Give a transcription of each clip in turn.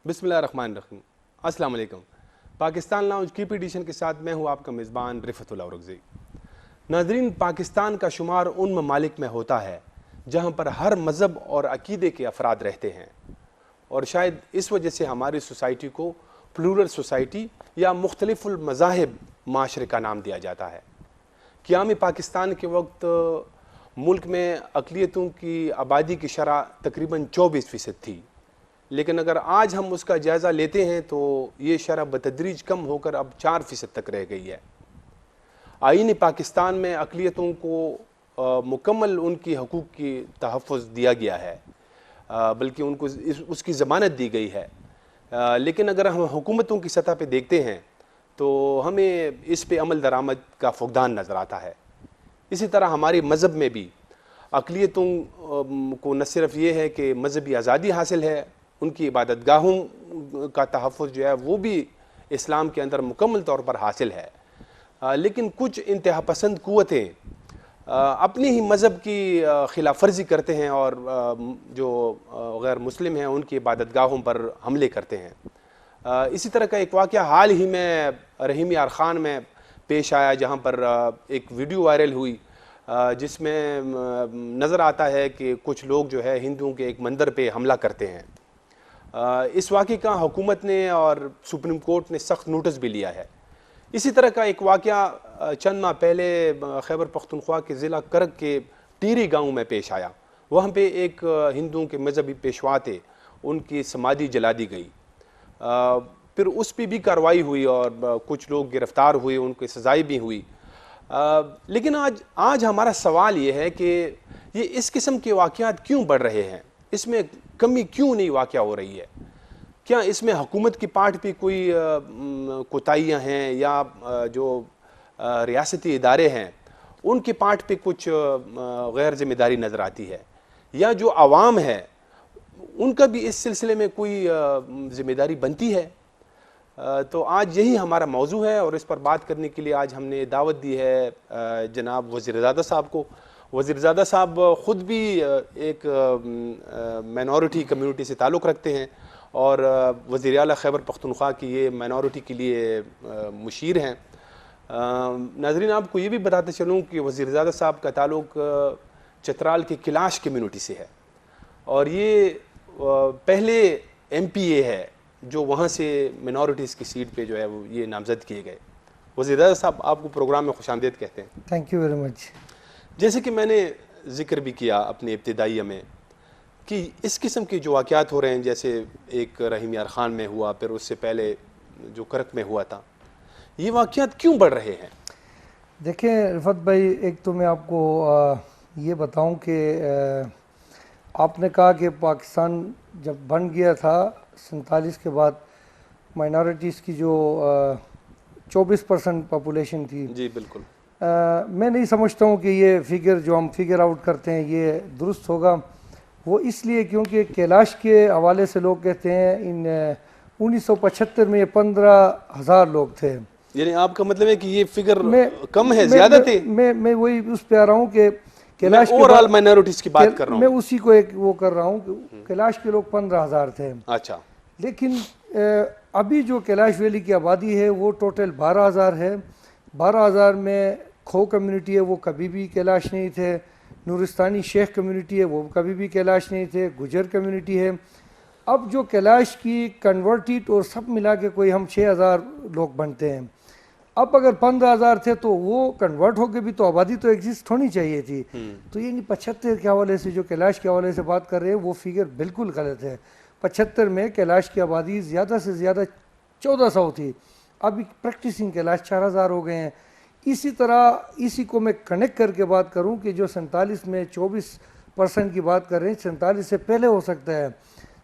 बिस्मिल्लाहिर्रहमानिर्रहीम। अस्सलाम वालेकुम। पाकिस्तान लाउंज कीप एडिशन के साथ मैं हूँ आपका मेज़बान रिफ़तुल औरंगज़ई। नाज़रीन, पाकिस्तान का शुमार उन ममालिक में होता है जहाँ पर हर मज़हब और अक़ीदे के अफराद रहते हैं, और शायद इस वजह से हमारी सोसाइटी को प्लूरल सोसाइटी या मुख्तलिफ़ुल मज़ाहिब माशरे का नाम दिया जाता है। क़याम पाकिस्तान के वक्त मुल्क में अक़लियतों की आबादी की शरह तकरीबन 24% थी, लेकिन अगर आज हम उसका जायज़ा लेते हैं तो ये शरह बतदरीज कम होकर अब 4% तक रह गई है। आईन पाकिस्तान में अक़लियतों को मुकम्मल उनकी हकूक़ की तहफ़्फ़ुज़ दिया गया है, बल्कि उनको उसकी ज़मानत दी गई है। लेकिन अगर हम हुकूमतों की सतह पे देखते हैं तो हमें इस पे अमल दरामद का फुक़दान नज़र आता है। इसी तरह हमारे मज़हब में भी अक़लियतों को न सिर्फ़ ये है कि मज़हबी आज़ादी हासिल है, उनकी इबादत गाहों का तहफ़्फ़ुज़ जो है वो भी इस्लाम के अंदर मुकम्मल तौर पर हासिल है, लेकिन कुछ इंतहा पसंद क़ुव्वतें अपनी ही मज़हब की ख़िलाफ़ वर्ज़ी करते हैं और जो गैर मुस्लिम हैं उनकी इबादत गाहों पर हमले करते हैं। इसी तरह का एक वाक़या हाल ही में रहीम यार ख़ान में पेश आया, जहाँ पर एक वीडियो वायरल हुई जिसमें नज़र आता है कि कुछ लोग जो है हिंदुओं के एक मंदिर पे हमला करते हैं। इस वाक़े का हुकूमत ने और सुप्रीम कोर्ट ने सख्त नोटिस भी लिया है। इसी तरह का एक वाक़या चंद माह पहले खैबर पख्तूनख्वा के ज़िला करक के टीरी गांव में पेश आया। वहाँ पे एक हिंदुओं के मजहबी पेशवा थे, उनकी समाधि जला दी गई। फिर उस पर भी कार्रवाई हुई और कुछ लोग गिरफ़्तार हुए, उनकी सज़ाई भी हुई। लेकिन आज हमारा सवाल ये है कि ये इस किस्म के वाक़यात क्यों बढ़ रहे हैं, इसमें कमी क्यों नहीं वाक़या हो रही है? क्या इसमें हुकूमत की पार्ट भी कोई कोताहियाँ हैं, या जो रियासती इदारे हैं उनके पार्ट पे कुछ गैर ज़िम्मेदारी नज़र आती है, या जो आवाम है उनका भी इस सिलसिले में कोई ज़िम्मेदारी बनती है? तो आज यही हमारा मौजू है और इस पर बात करने के लिए आज हमने दावत दी है जनाब वज़ीरज़ादा साहब को। वज़ीरज़ादा साहब ख़ुद भी एक माइनॉरिटी कम्यूनिटी से ताल्लुक़ रखते हैं और वज़ीर आला खैबर पख्तूनख्वा की ये माइनॉरिटी के लिए मुशीर हैं। नाज़रीन, आपको ये भी बताते चलूँ कि वज़ीरज़ादा साहब का ताल्लुक़ चतराल के किलाश कम्यूनिटी से है और ये पहले MPA है जो वहाँ से मिनॉरिटीज़ की सीट पे जो है वो ये नामज़द किए गए। वज़ीरज़ादा साहब, आपको प्रोग्राम में खुशामदीद कहते हैं। Thank you very much. जैसे कि मैंने ज़िक्र भी किया अपने इब्तिदाइया में कि इस किस्म के जो वाक़यात हो रहे हैं, जैसे एक रहीम यार ख़ान में हुआ, फिर उससे पहले जो करक में हुआ था, ये वाक़यात क्यों बढ़ रहे हैं? देखिए रिफ़त भाई, एक तो मैं आपको ये बताऊं कि आपने कहा कि पाकिस्तान जब बन गया था 47 के बाद माइनॉरिटीज़ की जो 24% पॉपुलेशन थी। जी बिल्कुल। मैं नहीं समझता हूँ कि ये फिगर जो हम फिगर आउट करते हैं ये दुरुस्त होगा। वो इसलिए क्योंकि कैलाश के हवाले से लोग कहते हैं इन 1975 में 15,000 लोग थे। यानी आपका मतलब है कि ये फिगर कम है, ज़्यादा थे? मैं वही उस पे आ रहा हूँ कि कैलाश ओवरऑल माइनॉरिटीज़ की बात कर रहा हूँ मैं, उसी को एक वो कर रहा हूँ कि कैलाश के लोग 15,000 थे। अच्छा। लेकिन अभी जो कैलाश वैली की आबादी है वो टोटल 12,000 है। 12,000 में खो कम्युनिटी है, वो कभी भी कैलाश नहीं थे। नूरिस्तानी शेख कम्युनिटी है, वो कभी भी कैलाश नहीं थे। गुजर कम्युनिटी है। अब जो कैलाश की कन्वर्टेड और सब मिला के कोई हम 6,000 लोग बनते हैं। अब अगर 15,000 थे तो वो कन्वर्ट होकर भी तो आबादी तो एग्जिस्ट होनी चाहिए थी। तो ये 75 के हवाले से जो कैलाश के हवाले से बात कर रहे हैं वो फिगर बिल्कुल गलत है। 75 में कैलाश की आबादी ज़्यादा से ज़्यादा 1400 थी, अभी प्रैक्टिसिंग कैलाश 4,000 हो गए हैं। इसी तरह इसी को मैं कनेक्ट करके बात करूं कि जो 47 में 24% की बात कर रहे हैं, 47 से पहले हो सकता है,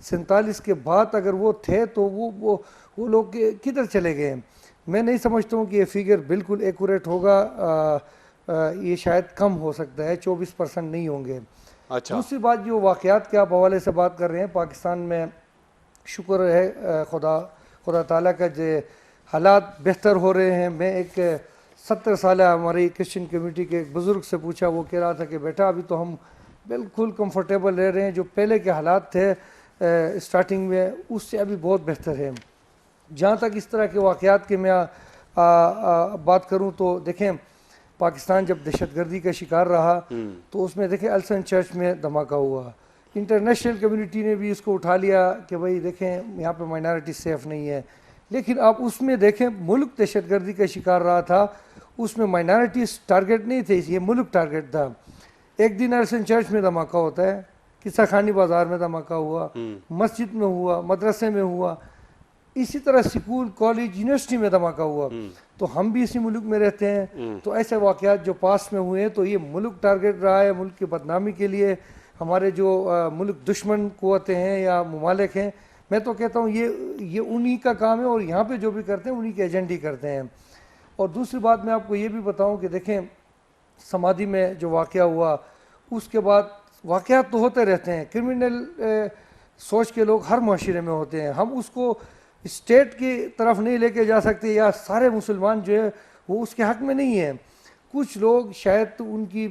47 के बाद अगर वो थे तो वो लोग किधर चले गए? मैं नहीं समझता हूँ कि ये फिगर बिल्कुल एक्यूरेट होगा। ये शायद कम हो सकता है, 24% नहीं होंगे। अच्छा। दूसरी बात, जो वाक़यात के आप हवाले से बात कर रहे हैं, पाकिस्तान में शुक्र है खुदा ताला का, जो हालात बेहतर हो रहे हैं। मैं एक 70 साल हमारी क्रिश्चियन कम्युनिटी के एक बुज़ुर्ग से पूछा, वो कह रहा था कि बेटा अभी तो हम बिल्कुल कंफर्टेबल रह रहे हैं, जो पहले के हालात थे स्टार्टिंग में उससे अभी बहुत बेहतर है। जहाँ तक इस तरह के वाक़यात की मैं बात करूँ तो देखें, पाकिस्तान जब दहशतगर्दी का शिकार रहा तो उसमें देखें अल्सन चर्च में धमाका हुआ, इंटरनेशनल कम्युनिटी ने भी इसको उठा लिया कि भाई देखें यहाँ पे माइनॉरिटी सेफ़ नहीं है। लेकिन आप उसमें देखें मुल्क दहशतगर्दी का शिकार रहा था, उसमें माइनॉरिटीज़ टारगेट नहीं थे, ये मुल्क टारगेट था। एक दिन अल्सन चर्च में धमाका होता है, किस्सा खानी बाज़ार में धमाका हुआ, मस्जिद में हुआ, मदरसे में हुआ, इसी तरह स्कूल कॉलेज यूनिवर्सिटी में धमाका हुआ। तो हम भी इसी मुल्क में रहते हैं, तो ऐसे वाक़यात जो पास में हुए हैं तो ये मुल्क टारगेट रहा है, मुल्क की बदनामी के लिए। हमारे जो मुल्क दुश्मन क़ुव्वतें हैं या ममालिक हैं, मैं तो कहता हूँ ये उन्हीं का काम है, और यहाँ पे जो भी करते हैं उन्हीं के एजेंडे करते हैं। और दूसरी बात मैं आपको ये भी बताऊँ कि देखें समाधि में जो वाक़या हुआ उसके बाद वाक़यात तो होते रहते हैं, क्रिमिनल सोच के लोग हर माशरे में होते हैं, हम उसको स्टेट की तरफ नहीं लेके जा सकते, या सारे मुसलमान जो है वो उसके हक़ में नहीं है। कुछ लोग शायद तो उनकी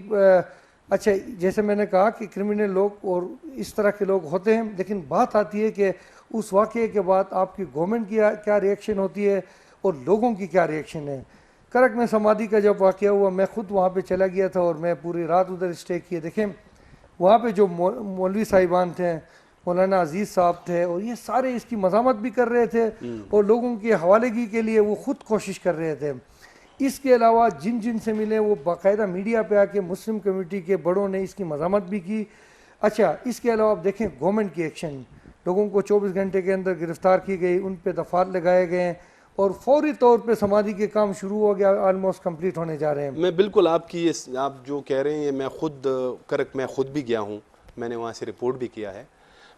अच्छा, जैसे मैंने कहा कि क्रिमिनल लोग और इस तरह के लोग होते हैं, लेकिन बात आती है कि उस वाक़े के बाद आपकी गवर्नमेंट की क्या रिएक्शन होती है और लोगों की क्या रिएक्शन है। करक में समाधि का जब वाक़या हुआ, मैं ख़ुद वहाँ पे चला गया था और मैं पूरी रात उधर स्टे किए। देखें वहाँ पे जो मौलवी साहिबान थे, मौलाना अजीज़ साहब थे, और ये सारे इसकी मज़ामत भी कर रहे थे और लोगों की हवालेगी के लिए वो ख़ुद कोशिश कर रहे थे। इसके अलावा जिन जिन से मिले वो बाकायदा मीडिया पे आके मुस्लिम कम्युनिटी के बड़ों ने इसकी मज़ामत भी की। अच्छा, इसके अलावा आप देखें गवर्नमेंट की एक्शन, लोगों को 24 घंटे के अंदर गिरफ़्तार की गई, उन पर दफ़ात लगाए गए और फौरी तौर पे समाधि के काम शुरू हो गया, ऑलमोस्ट कंप्लीट होने जा रहे हैं। मैं बिल्कुल आपकी आप जो कह रहे हैं ये मैं खुद भी गया हूँ, मैंने वहाँ से रिपोर्ट भी किया है।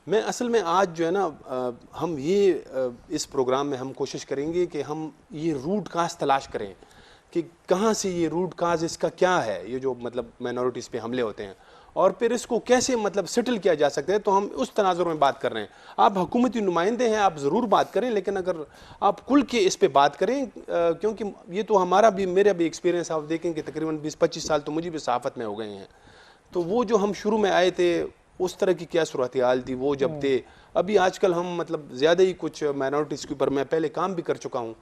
मैं असल में आज जो है ना हम ये इस प्रोग्राम में हम कोशिश करेंगे कि हम ये रूट काज तलाश करें कि कहाँ से ये रूट काज इसका क्या है, ये जो मतलब माइनॉरिटीज़ पे हमले होते हैं, और फिर इसको कैसे मतलब सेटल किया जा सकता है। तो हम उस तनाजुर में बात कर रहे हैं। आप हुकूमती नुमाइंदे हैं, आप ज़रूर बात करें, लेकिन अगर आप खुल के इस पे बात करें, क्योंकि ये तो मेरा भी एक्सपीरियंस आप देखें कि तकरीबन 20-25 साल तो मुझे भी सहाफ़त में हो गए हैं। तो वो जो हम शुरू में आए थे उस तरह की क्या सूरत हाल थी वो जब थे, अभी आजकल हम मतलब ज़्यादा ही कुछ माइनॉरिटीज़ के ऊपर मैं पहले काम भी कर चुका हूँ।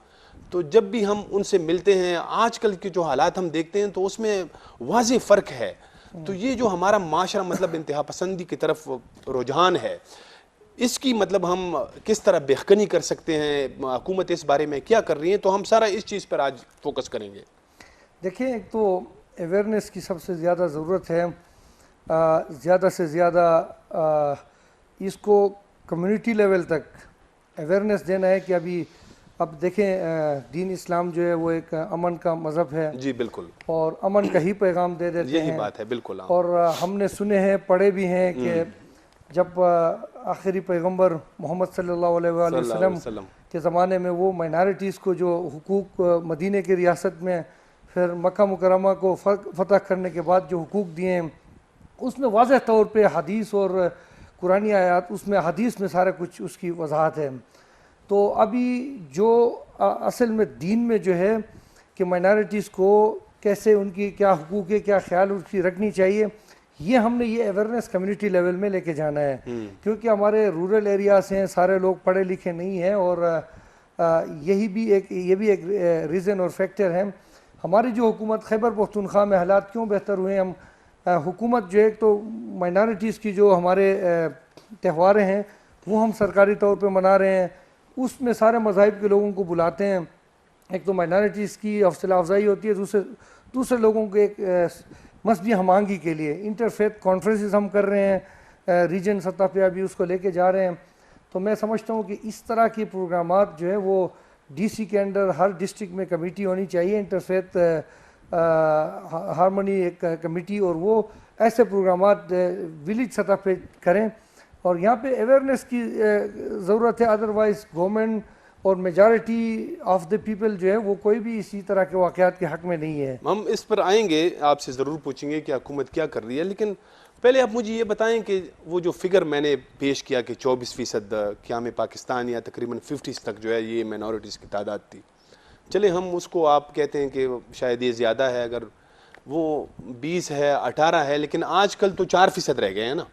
तो जब भी हम उनसे मिलते हैं, आजकल के जो हालात हम देखते हैं तो उसमें वाज़ेह फ़र्क है। तो ये जो हमारा माशरा मतलब इंतहा पसंदी की तरफ रुझान है, इसकी मतलब हम किस तरह बेहकनी कर सकते हैं, हुकूमत इस बारे में क्या कर रही है, तो हम सारा इस चीज़ पर आज फोकस करेंगे। देखिए, एक तो अवेयरनेस की सबसे ज़्यादा ज़रूरत है, ज़्यादा से ज़्यादा इसको कम्युनिटी लेवल तक अवेयरनेस देना है कि अभी अब देखें दीन इस्लाम जो है वो एक अमन का मज़हब है। जी बिल्कुल, और अमन का ही पैगाम दे देते हैं, यही बात है बिल्कुल। और हमने सुने हैं, पढ़े भी हैं कि जब आखिरी पैगंबर मोहम्मद सल्लल्लाहु अलैहि वसल्लम के ज़माने में वो माइनॉरिटीज़ को जो हुकूक मदीने की रियासत में फिर मक्का मुकरमा को फ़तह करने के बाद जो हुकूक दिए हैं, उसमें वाज़ह तौर पे हदीस और कुरानी आयात, उसमें हदीस में सारा कुछ उसकी वजाहत है। तो अभी जो असल में दीन में जो है कि माइनॉरिटीज़ को कैसे उनकी क्या हुकूक है, क्या ख्याल उसकी रखनी चाहिए, ये हमने ये अवेयरनेस कम्युनिटी लेवल में लेके जाना है। क्योंकि हमारे रूरल एरियाज़ हैं, सारे लोग पढ़े लिखे नहीं हैं, और ये भी एक रीज़न और फैक्टर है। हमारी जो हुकूमत खैबर पख्तूनख्वा में हालात क्यों बेहतर हुए, हम हुकूमत जो एक तो माइनॉरिटीज़ की जो हमारे त्यौहार हैं वो हम सरकारी तौर पे मना रहे हैं, उसमें सारे मज़ाहिब के लोगों को बुलाते हैं। एक तो माइनॉरिटीज़ की हौसला अफजाई होती है, दूसरे लोगों के एक मसबी हमआहंगी के लिए इंटरफेथ कॉन्फ्रेंसेस हम कर रहे हैं, रीजन सतह पे अभी उसको लेके जा रहे हैं। तो मैं समझता हूँ कि इस तरह की प्रोग्रामात जो है वो DC के अंदर हर डिस्ट्रिक्ट में कमेटी होनी चाहिए, इंटरफेथ हारमोनी एक कमेटी, और वो ऐसे प्रोग्रामात विलेज सतह पे करें। और यहाँ पे अवेयरनेस की ज़रूरत है, अदरवाइज़ गवर्नमेंट और मेजॉरिटी ऑफ द पीपल जो है वो कोई भी इसी तरह के वाक़यात के हक़ में नहीं है। हम इस पर आएंगे, आपसे ज़रूर पूछेंगे कि हुकूमत क्या कर रही है, लेकिन पहले आप मुझे ये बताएं कि वो जो फिगर मैंने पेश किया कि 24% क़याम पाकिस्तान या तकरीबन 50 तक जो है ये माइनॉरिटीज़ की तादाद थी, चले हम उसको, आप कहते हैं कि शायद ये ज़्यादा है, अगर वो 20 है 18 है, लेकिन आजकल तो 4% रह गए हैं ना,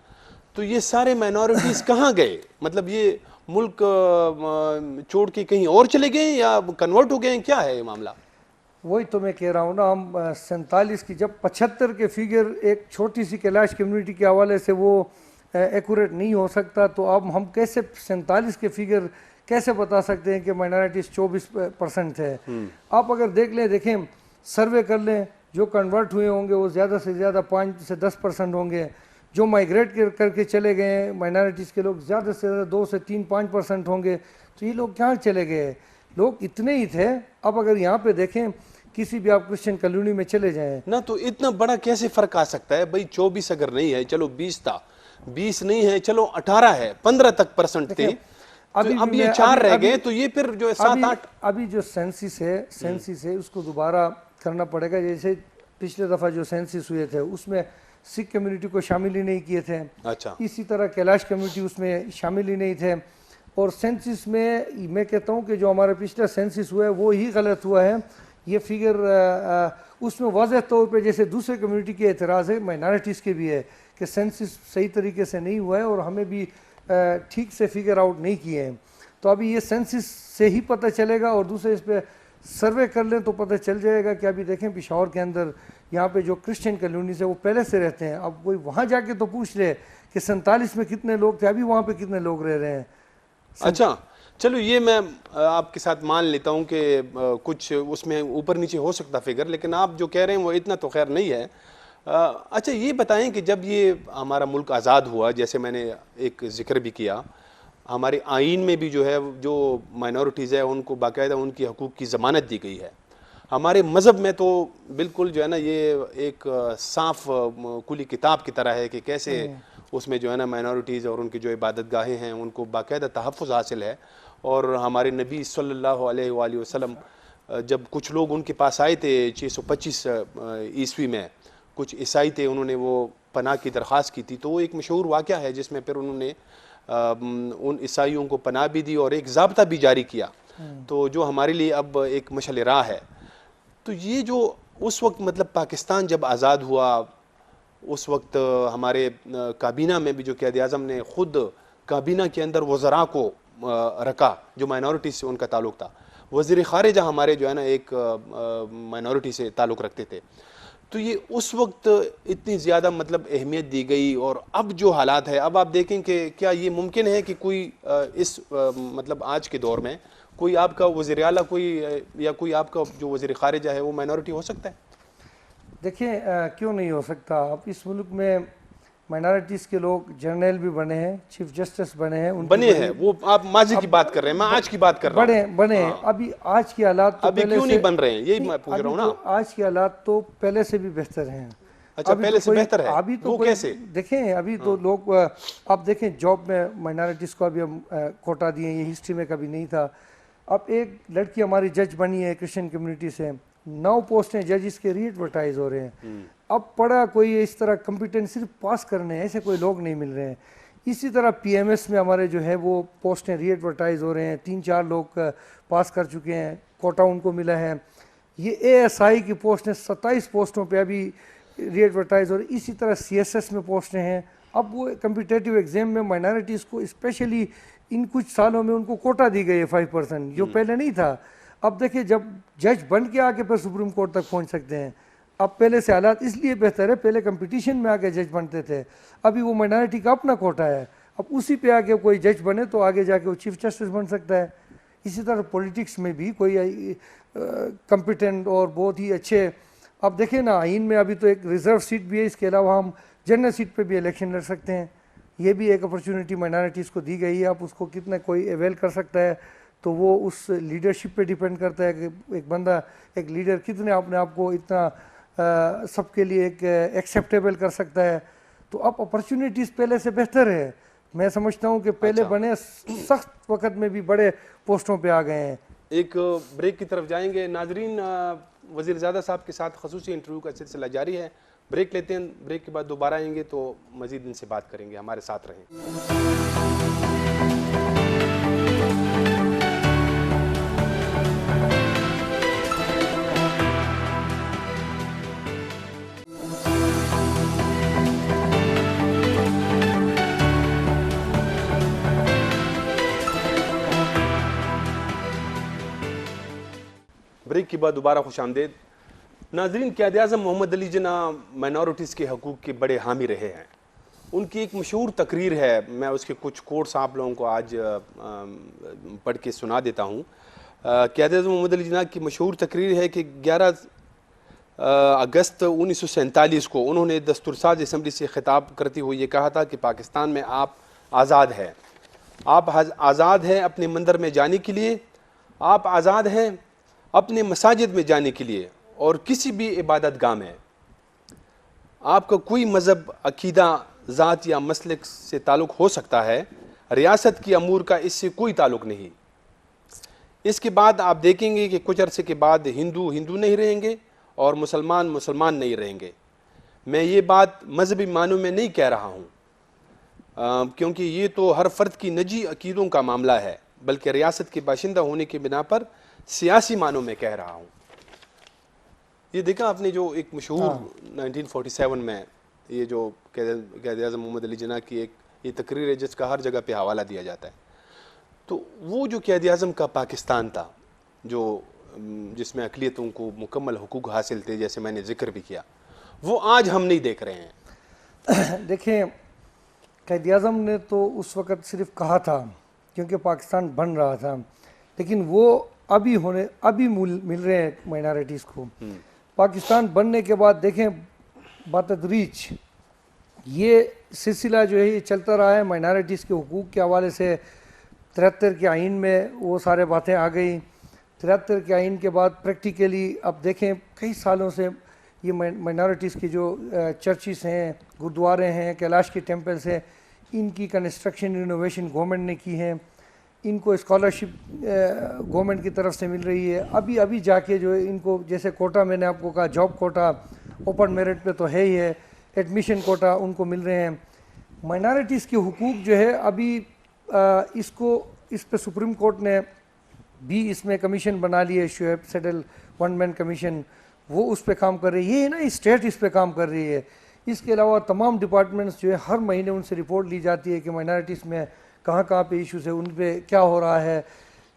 तो ये सारे माइनॉरिटीज़ कहाँ गए? मतलब ये मुल्क छोड़ के कहीं और चले गए या कन्वर्ट हो गए हैं, क्या है ये मामला? वही तो मैं कह रहा हूँ ना, हम 47 की जब 75 के फिगर एक छोटी सी कैलाश कम्युनिटी के हवाले से वो एक्यूरेट नहीं हो सकता, तो अब हम कैसे 47 के फिगर कैसे बता सकते हैं कि माइनॉरिटीज़ 24% है। आप अगर देखें सर्वे कर लें, जो कन्वर्ट हुए होंगे वो ज़्यादा से ज़्यादा 5 से 10% होंगे, जो माइग्रेट करके चले गए हैं माइनॉरिटीज़ के लोग ज़्यादा से ज़्यादा 2 से 3-5% होंगे। तो ये लोग कहाँ चले गए? लोग इतने ही थे। अब अगर यहाँ पे देखें, किसी भी आप क्रिश्चियन कॉलोनी में चले जाएं ना, तो इतना बड़ा कैसे फर्क आ सकता है भाई? 24 अगर नहीं है, चलो 20 था, 20 नहीं है, चलो 18 है, 15 तक परसेंट थे, अभी तो अब ये 4 रह गए, तो ये फिर जो 7-8 अभी जो सेंसिस है उसको दोबारा करना पड़ेगा। जैसे पिछले दफ़ा जो सेंसिस हुए थे उसमें सिख कम्युनिटी को शामिल ही नहीं किए थे। अच्छा, इसी तरह कैलाश कम्युनिटी उसमें शामिल ही नहीं थे। और सेंसिस में मैं कहता हूँ कि जो हमारा पिछला सेंसिस हुआ है वो ही गलत हुआ है। ये फिगर उसमें वाज़ह तौर पे जैसे दूसरे कम्युनिटी के एतराज़ है, माइनॉरिटीज़ के भी है, कि सेंसिस सही तरीके से नहीं हुआ है और हमें भी ठीक से फिगर आउट नहीं किए हैं। तो अभी ये सेंसिस से ही पता चलेगा, और दूसरे इस पर सर्वे कर लें तो पता चल जाएगा कि अभी देखें पेशावर के अंदर यहाँ पे जो क्रिश्चियन कॉलोनी से वो पहले से रहते हैं, अब कोई वहाँ जाके तो पूछ ले कि 47 में कितने लोग थे, अभी वहाँ पे कितने लोग रह रहे हैं। अच्छा, चलो ये मैं आपके साथ मान लेता हूँ कि कुछ उसमें ऊपर नीचे हो सकता फिगर, लेकिन आप जो कह रहे हैं वो इतना तो खैर नहीं है। अच्छा ये बताएं कि जब ये हमारा मुल्क आज़ाद हुआ, जैसे मैंने एक जिक्र भी किया, हमारे आइन में भी जो है, जो माइनॉरिटीज़ है उनको बाकायदा उनकी हकूक़ की ज़मानत दी गई है। हमारे मज़हब में तो बिल्कुल जो है ना, ये एक साफ खुली किताब की तरह है कि कैसे उसमें जो है ना माइनॉरिटीज़ और उनकी जो इबादत गाहें हैं उनको बाकायदा तहफ़्फ़ुज़ हासिल है। और हमारे नबी सल्लल्लाहु अलैहि वसल्लम जब कुछ लोग उनके पास आए थे 625 ईस्वी में, कुछ ईसाई थे, उन्होंने वो पनाह की दरख्वास्त की थी, तो वो एक मशहूर वाक़या है जिसमें फिर उन्होंने उन ईसाइयों को पनाह भी दी और एक ज़ाब्ता भी जारी किया, तो जो हमारे लिए अब एक मशअल राह है। तो ये जो उस वक्त मतलब पाकिस्तान जब आज़ाद हुआ, उस वक्त हमारे काबीना में भी जो क़ायद आज़म ने ख़ुद काबीना के अंदर वज़रा को रखा जो माइनॉरिटी से उनका ताल्लुक़ था। वज़ीर ख़ारिजा हमारे जो है ना एक माइनॉरिटी से ताल्लुक़ रखते थे। तो ये उस वक्त इतनी ज़्यादा मतलब अहमियत दी गई, और अब जो हालात है, अब आप देखें कि क्या ये मुमकिन है कि कोई इस मतलब आज के दौर में कोई आपका वज़ीर आला कोई या कोई आपका जो वज़ीर ख़ारिजा है वो माइनॉरिटी हो सकता है? देखिए क्यों नहीं हो सकता। अब इस मुल्क में माइनॉरिटीज़ के लोग जर्नल भी बने हैं, चीफ जस्टिस बने हैं, बने हैं। वो आप माजी की बात कर रहे हैं, मैं आज की बात कर रहा हूँ। बने हैं। अभी आज के हालात तो अभी पहले क्यों से नहीं बन रहे हैं, यही मैं पूछ रहा हूँ ना। आज के हालात तो पहले से भी बेहतर हैं। अच्छा, पहले से बेहतर है? अभी तो वो कैसे? देखें अभी तो लोग आप देखें जॉब में माइनॉरिटीज़ को अभी हम कोटा दिए, ये हिस्ट्री में कभी नहीं था। अब एक लड़की हमारी जज बनी है क्रिश्चियन कम्युनिटी से, 9 पोस्टें जजिस के रीएडवर्टाइज हो रहे हैं। अब पढ़ा कोई इस तरह कम्पिटेंट सिर्फ पास करने हैं, ऐसे कोई लोग नहीं मिल रहे हैं। इसी तरह पीएमएस में हमारे जो है वो पोस्टें रीएडवर्टाइज हो रहे हैं, 3-4 लोग पास कर चुके हैं, कोटा उनको मिला है। ये एएसआई की पोस्टें 27 पोस्टों पे अभी रीएडवर्टाइज हो रही। इसी तरह सीएसएस में पोस्टें हैं। अब वो कम्पिटेटिव एग्जाम में माइनॉरिटीज़ को स्पेशली इन कुछ सालों में उनको कोटा दी गई है 5%, जो पहले नहीं था। अब देखिए जब जज बन के आके फिर सुप्रीम कोर्ट तक पहुंच सकते हैं। अब पहले से हालात इसलिए बेहतर है, पहले कंपटीशन में आके जज बनते थे, अभी वो माइनॉरिटी का अपना कोटा है। अब उसी पे आके कोई जज बने तो आगे जाके वो चीफ जस्टिस बन सकता है। इसी तरह पॉलिटिक्स में भी कोई कंपिटेंट और बहुत ही अच्छे, अब देखें ना आइन में अभी तो एक रिजर्व सीट भी है, इसके अलावा हम जनरल सीट पे भी इलेक्शन लड़ सकते हैं। ये भी एक अपॉर्चुनिटी माइनॉरिटीज़ को दी गई है। अब उसको कितना कोई अवेल कर सकता है तो वो उस लीडरशिप पे डिपेंड करता है कि एक बंदा, एक लीडर कितने अपने आप को इतना सबके लिए एक एक्सेप्टेबल कर सकता है। तो अब अपॉर्चुनिटीज़ पहले से बेहतर है। मैं समझता हूँ कि पहले बने सख्त वक्त में भी बड़े पोस्टों पे आ गए हैं। एक ब्रेक की तरफ जाएंगे नाजरीन। वज़ीरज़ादा साहब के साथ ख़ुसूसी इंटरव्यू का सिलसिला जारी है। ब्रेक लेते हैं, ब्रेक के बाद दोबारा आएंगे तो मज़ीद इनसे बात करेंगे। हमारे साथ रहें। मरतबा दोबारा खुशामदीद। नाज़रीन, क़ायद-ए-आज़म मोहम्मद अली जिन्ना माइनॉरिटीज़ के हकूक़ के बड़े हामी रहे हैं। उनकी एक मशहूर तकरीर है, मैं उसके कुछ कोट्स आप लोगों को आज पढ़ के सुना देता हूँ। क़ायद-ए-आज़म मोहम्मद अली जिन्ना की मशहूर तकरीर है कि 11 अगस्त 1947 को उन्होंने दस्तूरसाज असम्बली से खिताब करते हुए ये कहा था कि पाकिस्तान में आप आज़ाद हैं, आप आज़ाद हैं अपने मंदिर में जाने के लिए, आप आज़ाद हैं अपने मसाजिद में जाने के लिए और किसी भी इबादत गाह में। आपका कोई मज़हब, अकीदा, ज़ात या मसलक से ताल्लुक़ हो सकता है, रियासत की अमूर का इससे कोई ताल्लुक़ नहीं। इसके बाद आप देखेंगे कि कुछ अरसे के बाद हिंदू हिंदू नहीं रहेंगे और मुसलमान मुसलमान नहीं रहेंगे। मैं ये बात मजहबी मानों में नहीं कह रहा हूँ, क्योंकि ये तो हर फर्द की निजी अकीदों का मामला है, बल्कि रियासत के बाशिंदा होने के बिना पर सियासी मानों में कह रहा हूँ। ये देखा आपने जो एक मशहूर 1947 में ये जो क़ायद-ए-आज़म मोहम्मद अली जिन्ना की एक ये तकरीर है जिसका हर जगह पे हवाला दिया जाता है। तो वो जो क़ायद-ए-आज़म का पाकिस्तान था, जो जिसमें अक़लियतों को मुकम्मल हुकूक हासिल थे, जैसे मैंने जिक्र भी किया, वो आज हम नहीं देख रहे हैं। देखें, क़ायद-ए-आज़म ने तो उस वक़्त सिर्फ कहा था क्योंकि पाकिस्तान बन रहा था, लेकिन वो अभी मिल रहे हैं माइनॉरिटीज़ को। पाकिस्तान बनने के बाद देखें बतदरीज ये सिलसिला जो है ये चलता रहा है। माइनॉरिटीज़ के हुकूक के हवाले से 73 के आइन में वो सारे बातें आ गई। 73 के आइन के बाद प्रैक्टिकली अब देखें कई सालों से ये माइनॉरिटीज़ की जो चर्चिस हैं, गुरुद्वारे हैं, कैलाश के टेम्पल्स हैं, इनकी कंस्ट्रक्शन रिनोवेशन गवर्नमेंट ने की है। इनको स्कॉलरशिप गवर्नमेंट की तरफ से मिल रही है। अभी जाके जो है इनको, जैसे कोटा मैंने आपको कहा, जॉब कोटा ओपन मेरिट पे तो है ही है, एडमिशन कोटा उनको मिल रहे हैं। माइनॉरिटीज़ के हुकूक जो है अभी इस पे सुप्रीम कोर्ट ने भी इसमें कमीशन बना लिए, Shoaib settle one man commission, वो उस पर काम कर रही है। ये ना स्टेट इस पे काम कर रही है। इसके अलावा तमाम डिपार्टमेंट्स जो है हर महीने उनसे रिपोर्ट ली जाती है कि माइनॉरिटीज़ में कहाँ पे इश्यूज़ है, उन पे क्या हो रहा है।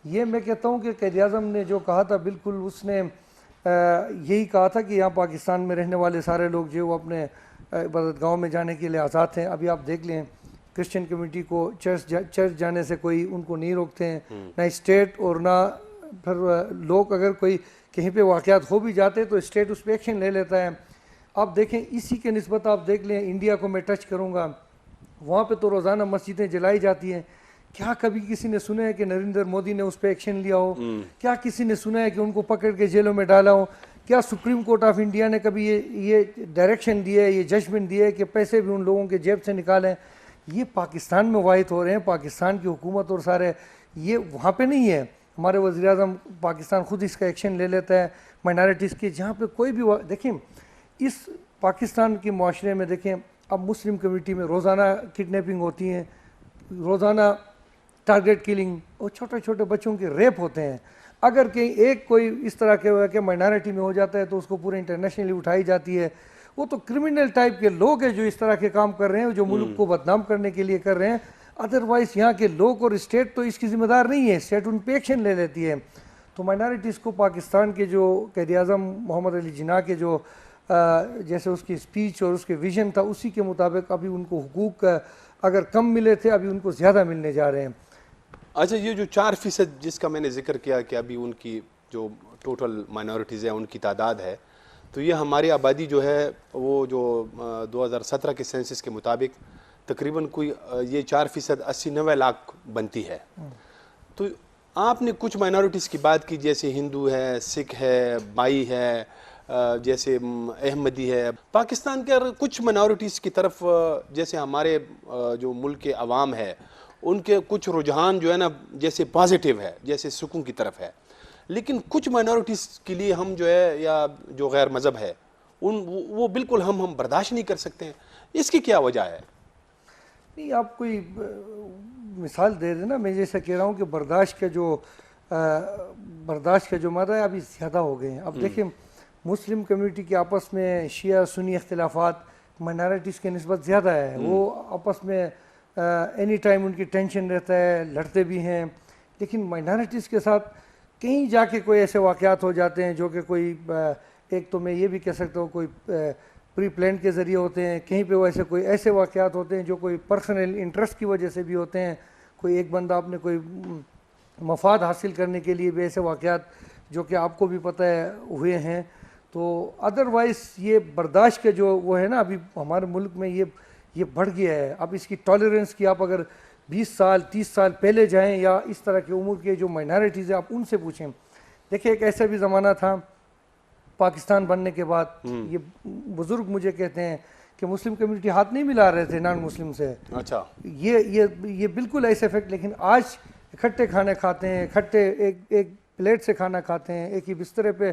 ये मैं कहता हूँ कि क़ायद-ए-आज़म ने जो कहा था, बिल्कुल उसने यही कहा था कि यहाँ पाकिस्तान में रहने वाले सारे लोग जो वो अपने इबादतगाहों में जाने के लिए आज़ाद हैं। अभी आप देख लें, क्रिश्चियन कम्युनिटी को चर्च जाने से कोई उनको नहीं रोकते हैं, ना स्टेट और ना फिर लोग अगर कोई कहीं पे वाक़यात हो भी जाते तो स्टेट उस पर एक्शन ले लेता है। आप देखें इसी के निस्बत आप देख लें, इंडिया को मैं टच करूँगा, वहाँ पे तो रोज़ाना मस्जिदें जलाई जाती हैं। क्या कभी किसी ने सुना है कि नरेंद्र मोदी ने उस पर एक्शन लिया हो? क्या किसी ने सुना है कि उनको पकड़ के जेलों में डाला हो? क्या सुप्रीम कोर्ट ऑफ इंडिया ने कभी ये डायरेक्शन दिया है, ये जजमेंट दिया है कि पैसे भी उन लोगों के जेब से निकालें? ये पाकिस्तान में वाहिद हो रहे हैं। पाकिस्तान की हुकूमत और सारे ये वहाँ पे नहीं है। हमारे वज़ीर-ए-आज़म पाकिस्तान खुद इसका एक्शन ले लेता है माइनॉरिटीज़ के, जहाँ पे कोई भी देखें इस पाकिस्तान के माशरे में देखें, अब मुस्लिम कम्युनिटी में रोज़ाना किडनैपिंग होती हैं, रोज़ाना टारगेट किलिंग और छोटे छोटे बच्चों के रेप होते हैं। अगर कहीं एक कोई इस तरह के माइनॉरिटी में हो जाता है तो उसको पूरे इंटरनेशनली उठाई जाती है। वो तो क्रिमिनल टाइप के लोग हैं जो इस तरह के काम कर रहे हैं, जो मुल्क को बदनाम करने के लिए कर रहे हैं। अदरवाइज़ यहाँ के लोग और स्टेट तो इसकी जिम्मेदार नहीं है, स्टेट उन पर एक्शन ले लेती है। तो माइनॉरिटीज़ को पाकिस्तान के जो क़ायद-ए-आज़म मोहम्मद अली जिन्ना के जो जैसे उसकी स्पीच और उसके विजन था, उसी के मुताबिक अभी उनको हुकूक अगर कम मिले थे, अभी उनको ज़्यादा मिलने जा रहे हैं। अच्छा, ये जो 4% जिसका मैंने जिक्र किया कि अभी उनकी जो टोटल माइनॉरिटीज़ है उनकी तादाद है, तो ये हमारी आबादी जो है वो जो 2017 के सेंसस के मुताबिक तकरीबन कोई ये 4% 80-90 लाख बनती है। तो आपने कुछ माइनॉरिटीज़ की बात की, जैसे हिंदू है, सिख है, बाई है, जैसे अहमदी है। पाकिस्तान के कुछ माइनॉरिटीज़ की तरफ जैसे हमारे जो मुल्क के अवाम है उनके कुछ रुझान जो है ना जैसे पॉजिटिव है, जैसे सुकून की तरफ है, लेकिन कुछ माइनॉरिटीज़ के लिए हम जो है या जो गैर मज़हब है वो बिल्कुल हम बर्दाश्त नहीं कर सकते हैं। इसकी क्या वजह है? नहीं, आप कोई मिसाल दे देना। मैं जैसा कह रहा हूँ कि बर्दाश्त का जो मदा है अभी ज़्यादा हो गए हैं। अब देखिए मुस्लिम कम्युनिटी के आपस में शिया सुन्नी इख्तिलाफात माइनॉरिटीज़ के निस्बत ज़्यादा है। वो आपस में एनी टाइम उनकी टेंशन रहता है, लड़ते भी हैं। लेकिन माइनॉरिटीज़ के साथ कहीं जाके कोई ऐसे वाक़यात हो जाते हैं जो कि कोई एक तो मैं ये भी कह सकता हूँ कोई प्री प्लान के ज़रिए होते हैं, कहीं पे वैसे कोई ऐसे वाक़यात होते हैं जो कोई पर्सनल इंटरेस्ट की वजह से भी होते हैं, कोई एक बंदा अपने कोई मफाद हासिल करने के लिए भी ऐसे वाक़यात जो कि आपको भी पता है हुए हैं। तो अदरवाइज़ ये बर्दाश्त के जो वो है ना, अभी हमारे मुल्क में ये बढ़ गया है। अब इसकी टॉलरेंस की आप अगर 20 साल 30 साल पहले जाएं या इस तरह की उम्र के जो माइनॉरिटीज़ है आप उनसे पूछें। देखिए एक ऐसा भी ज़माना था पाकिस्तान बनने के बाद, ये बुज़ुर्ग मुझे कहते हैं कि मुस्लिम कम्युनिटी हाथ नहीं मिला रहे थे नॉन मुस्लिम से। अच्छा, ये बिल्कुल ऐसे इफेक्ट, लेकिन आज इकट्ठे खाने खाते हैं, इकट्ठे एक प्लेट से खाना खाते हैं, एक ही बिस्तरे पे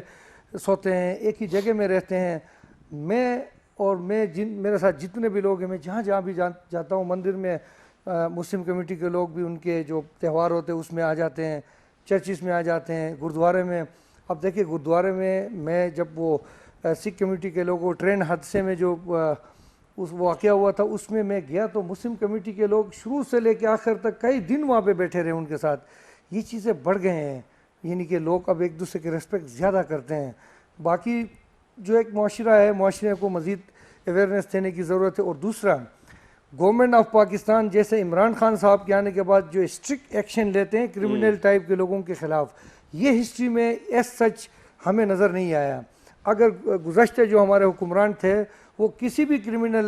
सोते हैं, एक ही जगह में रहते हैं। मेरे साथ जितने भी लोग हैं, मैं जहाँ जहाँ भी जाता हूँ मंदिर में मुस्लिम कम्युनिटी के लोग भी उनके जो त्यौहार होते हैं उसमें आ जाते हैं, चर्चिस में आ जाते हैं, गुरुद्वारे में। अब देखिए गुरुद्वारे में मैं जब वो सिख कम्युनिटी के लोगों ट्रेन हादसे में जो उस वाक़या हुआ था उसमें मैं गया तो मुस्लिम कम्युनिटी के लोग शुरू से लेकर आखिर तक कई दिन वहाँ पे बैठे रहे उनके साथ। ये चीज़ें बढ़ गए हैं, यानी कि लोग अब एक दूसरे के रिस्पेक्ट ज़्यादा करते हैं। बाकी जो एक माशरा है, माशरे को मज़ीद अवेयरनेस देने की ज़रूरत है। और दूसरा, गवर्नमेंट ऑफ पाकिस्तान जैसे इमरान खान साहब के आने के बाद जो स्ट्रिक्ट एक्शन लेते हैं क्रिमिनल टाइप के लोगों के ख़िलाफ़, ये हिस्ट्री में एज सच हमें नज़र नहीं आया। अगर गुज़श्ता जो हमारे हुक्मरान थे वो किसी भी क्रिमिनल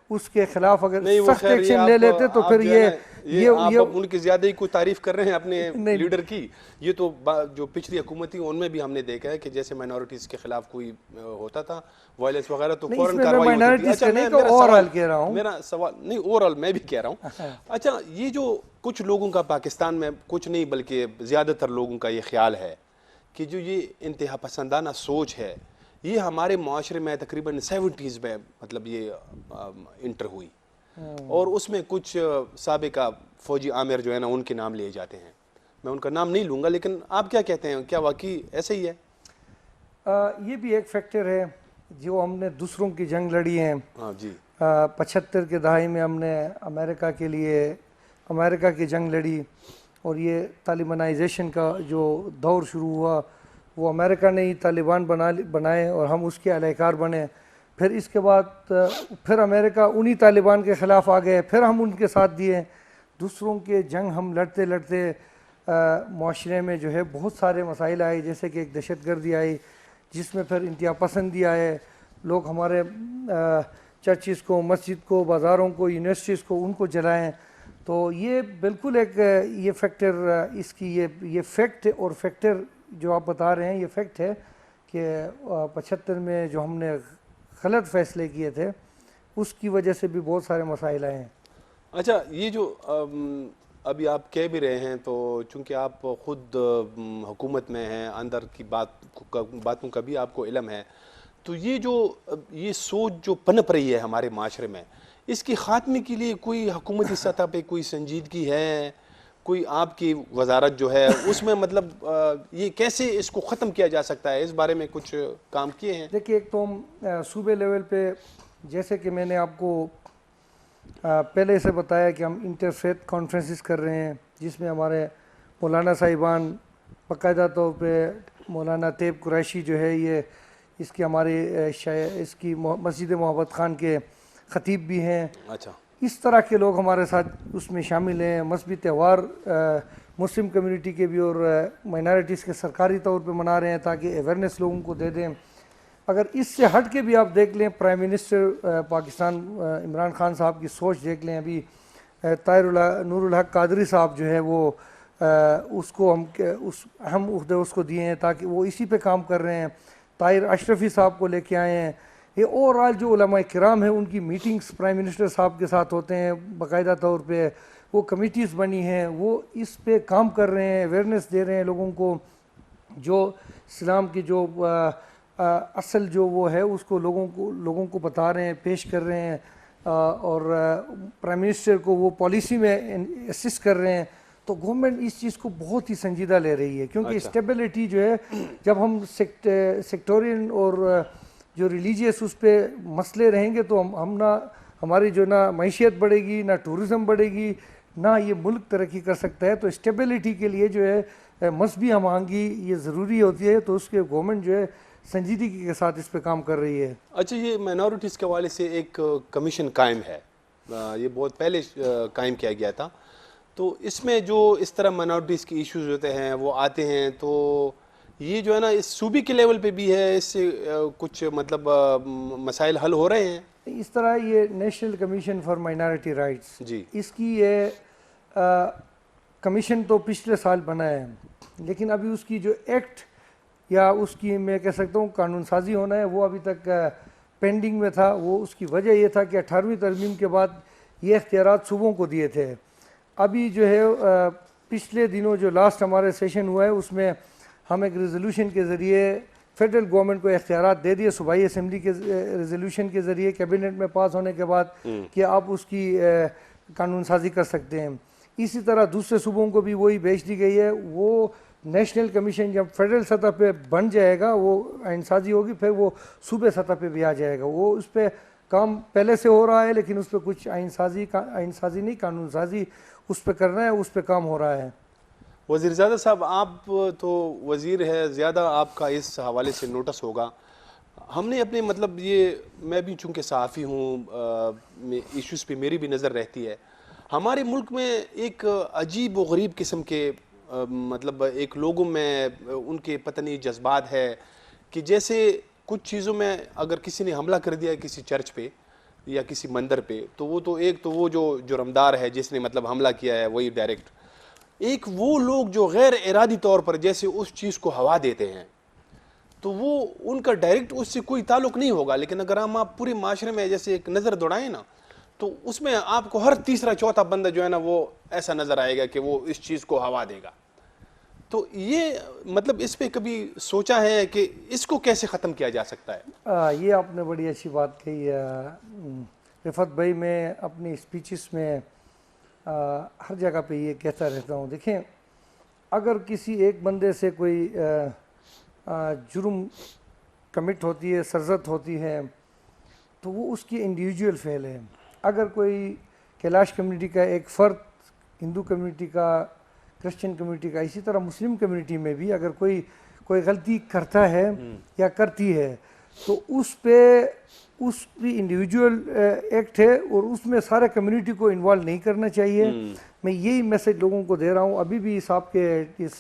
उसके खिलाफ अगर सख्त एक्शन ले लेते तो फिर ये आप उनकी ज्यादा ही कुछ तारीफ कर रहे हैं अपने लीडर की। ये तो जो पिछली हुकूमत थी उनमें भी हमने देखा है कि जैसे माइनॉरिटीज के खिलाफ कोई होता था वायलेंस वगैरह तो फौरन कार्रवाई होती थी। अच्छा, ओवरऑल कह रहा हूं, मेरा सवाल नहीं, ओवरऑल मैं भी कह रहा हूँ। अच्छा, ये जो कुछ लोगों का पाकिस्तान में, कुछ नहीं बल्कि ज्यादातर लोगों का ये ख्याल है कि जो ये इंतहा पसंदाना सोच है ये हमारे माशरे में तकरीबन 70s में मतलब ये इंटर हुई और उसमें कुछ साबिका फौजी आमिर जो है ना उनके नाम लिए जाते हैं। मैं उनका नाम नहीं लूँगा, लेकिन आप क्या कहते हैं, क्या वाकई ऐसे ही है? ये भी एक फैक्टर है जो हमने दूसरों की जंग लड़ी है। हाँ जी, 75 के दहाई में हमने अमेरिका के लिए अमेरिका की जंग लड़ी और ये तालिबानाइजेशन का जो दौर शुरू हुआ वो अमेरिका ने ही तालिबान बनाए और हम उसके अलहकार बने। फिर इसके बाद फिर अमेरिका उन्हीं तालिबान के ख़िलाफ़ आ गए, फिर हम उनके साथ दिए। दूसरों के जंग हम लड़ते लड़ते माशरे में जो है बहुत सारे मसाइल आए, जैसे कि एक दहशतगर्दी आई जिसमें फिर इंतहा पसंदी आए, लोग हमारे चर्चिज़ को, मस्जिद को, बाज़ारों को, यूनिवर्सिटीज़ को उनको जलाएँ। तो ये बिल्कुल एक ये फैक्टर इसकी ये फैक्ट है। और फैक्टर जो आप बता रहे हैं ये फैक्ट है कि 75 में जो हमने गलत फैसले किए थे उसकी वजह से भी बहुत सारे मसाइल आए हैं। अच्छा, ये जो अभी आप कह भी रहे हैं तो चूंकि आप खुद हुकूमत में हैं, अंदर की बातों का भी आपको इल्म है, तो ये सोच जो पनप रही है हमारे माशरे में, इसके ख़ात्मे के लिए कोई हुकूमती सतह पे कोई संजीदगी है, कोई आपकी वजारत जो है उसमें मतलब ये कैसे इसको ख़त्म किया जा सकता है, इस बारे में कुछ काम किए हैं? देखिए, एक तो हम सूबे लेवल पे जैसे कि मैंने आपको पहले से बताया कि हम इंटरफेथ कॉन्फ्रेंसेस कर रहे हैं जिसमें हमारे मौलाना साहिबान बाकायदा तौर पे मौलाना तैयब कुरैशी जो है ये इसकी हमारी इसकी मस्जिद मोहब्बत खान के ख़तीब भी हैं। अच्छा, इस तरह के लोग हमारे साथ उसमें शामिल हैं। मजहबी त्यौहार मुस्लिम कम्युनिटी के भी और माइनॉरिटीज़ के सरकारी तौर पे मना रहे हैं ताकि अवेयरनेस लोगों को दे दें। अगर इससे हट के भी आप देख लें, प्राइम मिनिस्टर पाकिस्तान इमरान खान साहब की सोच देख लें। अभी नूरुल हक कादरी साहब जो है वो उसको हम उहदे उसको दिए हैं ताकि वो इसी पे काम कर रहे हैं। ताहिर अशरफी साहब को लेके आए हैं। ये ओवरऑल जो उलमा किराम है उनकी मीटिंग्स प्राइम मिनिस्टर साहब के साथ होते हैं बाकायदा तौर पे, वो कमिटीज़ बनी हैं, वो इस पे काम कर रहे हैं, अवेयरनेस दे रहे हैं लोगों को, जो इस्लाम की जो असल जो वो है उसको लोगों को बता रहे हैं, पेश कर रहे हैं और प्राइम मिनिस्टर को वो पॉलिसी में असिस्ट कर रहे हैं। तो गवर्नमेंट इस चीज़ को बहुत ही संजीदा ले रही है क्योंकि स्टेबिलिटी जो है, जब हम सेक्टोरियन और जो रिलीजियस उस पर मसले रहेंगे तो हम ना हमारी जो ना मैशियत बढ़ेगी, ना टूरिज़म बढ़ेगी, ना ये मुल्क तरक्की कर सकता है। तो स्टेबिलिटी के लिए जो है मजहबी हम आहंगी ये ज़रूरी होती है, तो उसके गवर्नमेंट जो है संजीदगी के साथ इस पे काम कर रही है। अच्छा, ये माइनॉरिटीज़ के हवाले से एक कमीशन कायम है, ये बहुत पहले कायम किया गया था। तो इसमें जो इस तरह माइनॉरिटीज़ के इश्यूज होते हैं वो आते हैं, तो ये जो है ना इस सूबे के लेवल पे भी है, इससे कुछ मतलब मसाइल हल हो रहे हैं? इस तरह ये national commission for minority rights, जी इसकी ये कमीशन तो पिछले साल बना है, लेकिन अभी उसकी जो एक्ट या उसकी मैं कह सकता हूँ कानून साजी होना है वो अभी तक पेंडिंग में था। वो उसकी वजह ये था कि 18वीं तरमीम के बाद ये इख्तियारात सूबों को दिए थे। अभी जो है पिछले दिनों जो लास्ट हमारे सेशन हुआ है उसमें हम एक रेजोल्यूशन के ज़रिए फेडरल गवर्नमेंट को इख्तियारात दे दिए, सूबाई असम्बली के रेजोल्यूशन के ज़रिए कैबिनेट में पास होने के बाद कि आप उसकी कानून साजी कर सकते हैं। इसी तरह दूसरे सूबों को भी वही भेज दी गई है। वो नेशनल कमीशन जब फेडरल सतह पे बन जाएगा, वो आइन साजी होगी, फिर वो सूबे सतह पे भी आ जाएगा। वो उस पर काम पहले से हो रहा है, लेकिन उस पर कुछ आइन साजी नहीं, कानून साजी उस पर करना है, उस पर काम हो रहा है। वज़ीरज़ादा साहब, आप तो वज़ीर है, ज़्यादा आपका इस हवाले से नोटिस होगा। हमने अपने मतलब ये, मैं भी चूँकि सहाफ़ी हूँ, इश्यूज़ पे मेरी भी नज़र रहती है। हमारे मुल्क में एक अजीब व गरीब किस्म के मतलब एक लोगों में उनके पता नहीं जज्बात है कि जैसे कुछ चीज़ों में अगर किसी ने हमला कर दिया किसी चर्च पे या किसी मंदिर पे, तो वो तो एक तो वो जो जुर्मदार है जिसने मतलब हमला किया है वही डायरेक्ट, एक वो लोग जो गैर इरादी तौर पर जैसे उस चीज़ को हवा देते हैं, तो वो उनका डायरेक्ट उससे कोई ताल्लुक़ नहीं होगा, लेकिन अगर हम आप पूरे माशरे में जैसे एक नज़र दौड़ाएं ना, तो उसमें आपको हर तीसरा चौथा बंदा जो है ना वो ऐसा नज़र आएगा कि वो इस चीज़ को हवा देगा। तो ये मतलब इस पे कभी सोचा है कि इसको कैसे ख़त्म किया जा सकता है? ये आपने बड़ी अच्छी बात कही रिफत भाई। मैं अपनी स्पीचेस में हर जगह पे ये कहता रहता हूँ, देखें अगर किसी एक बंदे से कोई जुर्म कमिट होती है, सरजत होती है, तो वो उसकी इंडिविजुअल फेल है। अगर कोई कैलाश कम्युनिटी का एक फ़र्द, हिंदू कम्युनिटी का, क्रिश्चियन कम्युनिटी का, इसी तरह मुस्लिम कम्युनिटी में भी अगर कोई गलती करता है या करती है, तो उस पे उसकी इंडिविजुअल एक्ट है और उसमें सारे कम्युनिटी को इन्वॉल्व नहीं करना चाहिए। मैं यही मैसेज लोगों को दे रहा हूँ। अभी भी इस आपके इस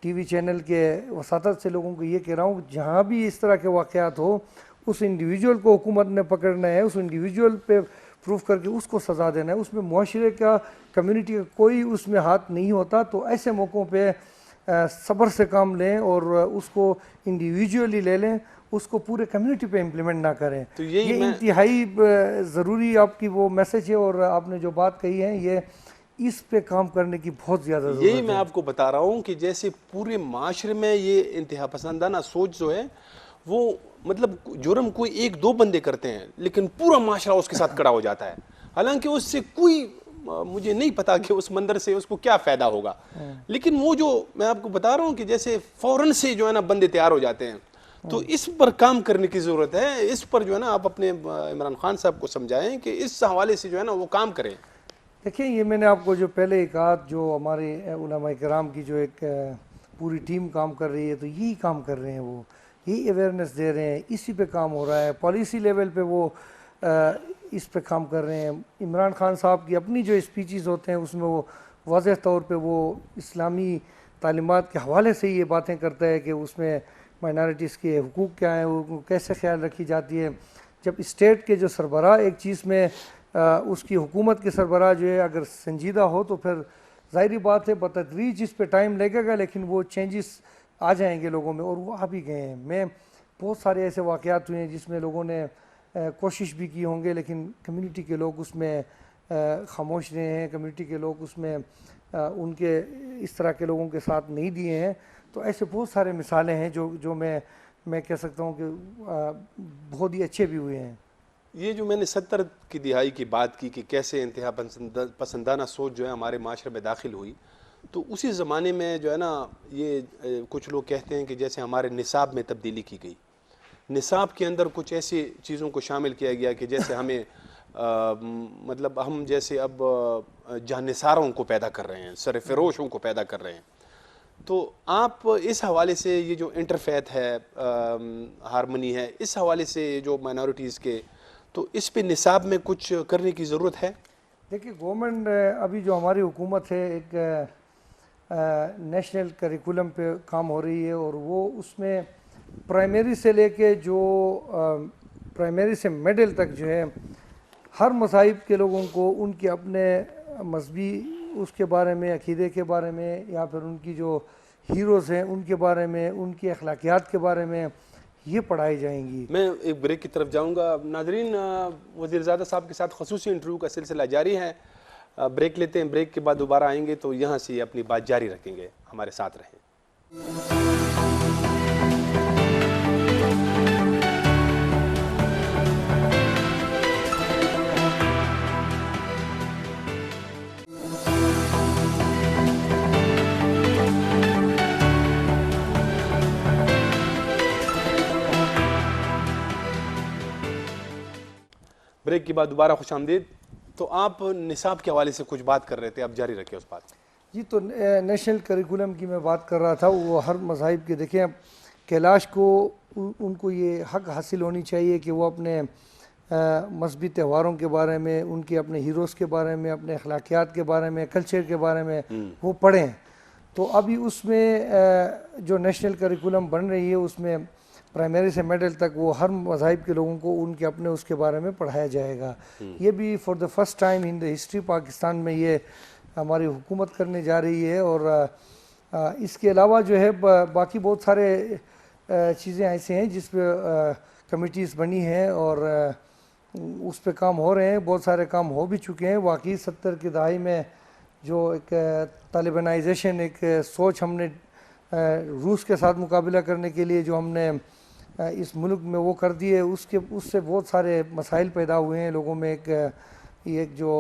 टीवी चैनल के वसातत से लोगों को ये कह रहा हूँ, जहाँ भी इस तरह के वाक़यात हो, उस इंडिविजुअल को हुकूमत ने पकड़ना है, उस इंडिविजुअल पे प्रूफ करके उसको सज़ा देना है। उसमें मुआशरे का, कम्युनिटी का कोई उसमें हाथ नहीं होता। तो ऐसे मौक़ों पे सब्र से काम लें और उसको इंडिविजुअली ले लें, उसको पूरे कम्युनिटी पे इम्प्लीमेंट ना करें। तो ये इंतहाई ज़रूरी आपकी वो मैसेज है, और आपने जो बात कही है ये इस पे काम करने की बहुत ज़्यादा ज़रूरत है। यही मैं आपको बता रहा हूँ कि जैसे पूरे माशरे में ये इंतहा पसंदाना सोच जो है वो मतलब जुर्म कोई एक दो बंदे करते हैं, लेकिन पूरा माशरा उसके साथ खड़ा हो जाता है, हालांकि उससे कोई मुझे नहीं पता कि उस मंदिर से उसको क्या फ़ायदा होगा। लेकिन वो जो मैं आपको बता रहा हूँ कि जैसे फ़ौरन से जो है ना बंदे तैयार हो जाते हैं, तो इस पर काम करने की ज़रूरत है। इस पर जो है ना आप अपने इमरान खान साहब को समझाएं कि इस हवाले से जो है ना वो काम करें। देखिए, ये मैंने आपको जो पहले ही कहा, जो हमारे उलमा कराम की जो एक पूरी टीम काम कर रही है, तो यही काम कर रहे हैं, वो यही अवेयरनेस दे रहे हैं, इसी पे काम हो रहा है। पॉलिसी लेवल पे वो इस पे काम कर रहे हैं। इमरान खान साहब की अपनी जो स्पीचेस होते हैं उसमें वो वाज़ेह तौर पे वो इस्लामी तालीमात के हवाले से ये बातें करता है कि उसमें माइनॉरिटीज़ के हुकूक क्या हैं, वो कैसे ख्याल रखी जाती है। जब स्टेट के जो सरबराह एक चीज़ में उसकी हुकूमत के सरबराह जो है अगर संजीदा हो, तो फिर ज़ाहिरी बात है बतदरीज इस पे टाइम लगेगा, लेकिन वो चेंजेस आ जाएंगे लोगों में, और वो आ भी गए हैं। मैं बहुत सारे ऐसे वाक़यात हुए हैं जिसमें लोगों ने कोशिश भी की होंगे, लेकिन कम्युनिटी के लोग उसमें खामोश रहे हैं, कम्युनिटी के लोग उसमें उनके इस तरह के लोगों के साथ नहीं दिए हैं। तो ऐसे बहुत सारे मिसालें हैं जो मैं कह सकता हूँ कि बहुत ही अच्छे भी हुए हैं। ये जो मैंने 70 की दिहाई की बात की कि कैसे इंतहा पसंदाना सोच जो है हमारे माशरे में दाखिल हुई, तो उसी ज़माने में जो है ना ये कुछ लोग कहते हैं कि जैसे हमारे निसाब में तब्दीली की गई, निसाब के अंदर कुछ ऐसी चीज़ों को शामिल किया गया कि जैसे हमें मतलब हम जैसे अब जानिसारों को पैदा कर रहे हैं, सरफरोशों को पैदा कर रहे हैं। तो आप इस हवाले से ये जो इंटरफेथ है, हारमनी है, इस हवाले से जो माइनॉरिटीज़ के, तो इस पे निसाब में कुछ करने की ज़रूरत है? देखिए गवर्नमेंट अभी जो हमारी हुकूमत है एक नेशनल करिकुलम पे काम हो रही है, और वो उसमें प्राइमरी से लेके जो प्राइमरी से मिडिल तक जो है हर मसाइब के लोगों को उनके अपने मजहबी उसके बारे में, अकीदे के बारे में, या फिर उनकी जो हीरोज़ हैं उनके बारे में, उनकी अखलाकियात के बारे में ये पढ़ाई जाएंगी। मैं एक ब्रेक की तरफ जाऊंगा। नाजरीन, वज़ीरज़ादा साहब के साथ ख़ुसूसी इंटरव्यू का सिलसिला जारी है। ब्रेक लेते हैं, ब्रेक के बाद दोबारा आएंगे तो यहाँ से अपनी बात जारी रखेंगे। हमारे साथ रहें। ब्रेक के बाद दोबारा खुश आमदीद। तो आप निसाब के हवाले से कुछ बात कर रहे थे, आप जारी रखें उस बात। जी, तो नेशनल करिकुलम की मैं बात कर रहा था। वो हर मज़ाहिब के देखें, अब कैलाश को उनको ये हक हासिल होनी चाहिए कि वो अपने मजहबी त्योहारों के बारे में, उनके अपने हीरोज़ के बारे में, अपने अखलाकियात के बारे में, कल्चर के बारे में वो पढ़ें। तो अभी उसमें जो नेशनल करिकुलम बन रही है उसमें प्राइमरी से मिडिल तक वो हर मज़ाहिब के लोगों को उनके अपने उसके बारे में पढ़ाया जाएगा। ये भी for the first time in the history Pakistan में ये हमारी हुकूमत करने जा रही है। और इसके अलावा जो है बाकी बहुत सारे चीज़ें ऐसे हैं जिस पे कमिटीज़ बनी हैं और उस पे काम हो रहे हैं। बहुत सारे काम हो भी चुके हैं। वाकई 70 की दहाई में जो एक तालिबानाइजेशन, एक सोच हमने रूस के साथ मुकाबला करने के लिए जो हमने इस मुल्क में वो कर दिए, उससे बहुत सारे मसाइल पैदा हुए हैं लोगों में। एक जो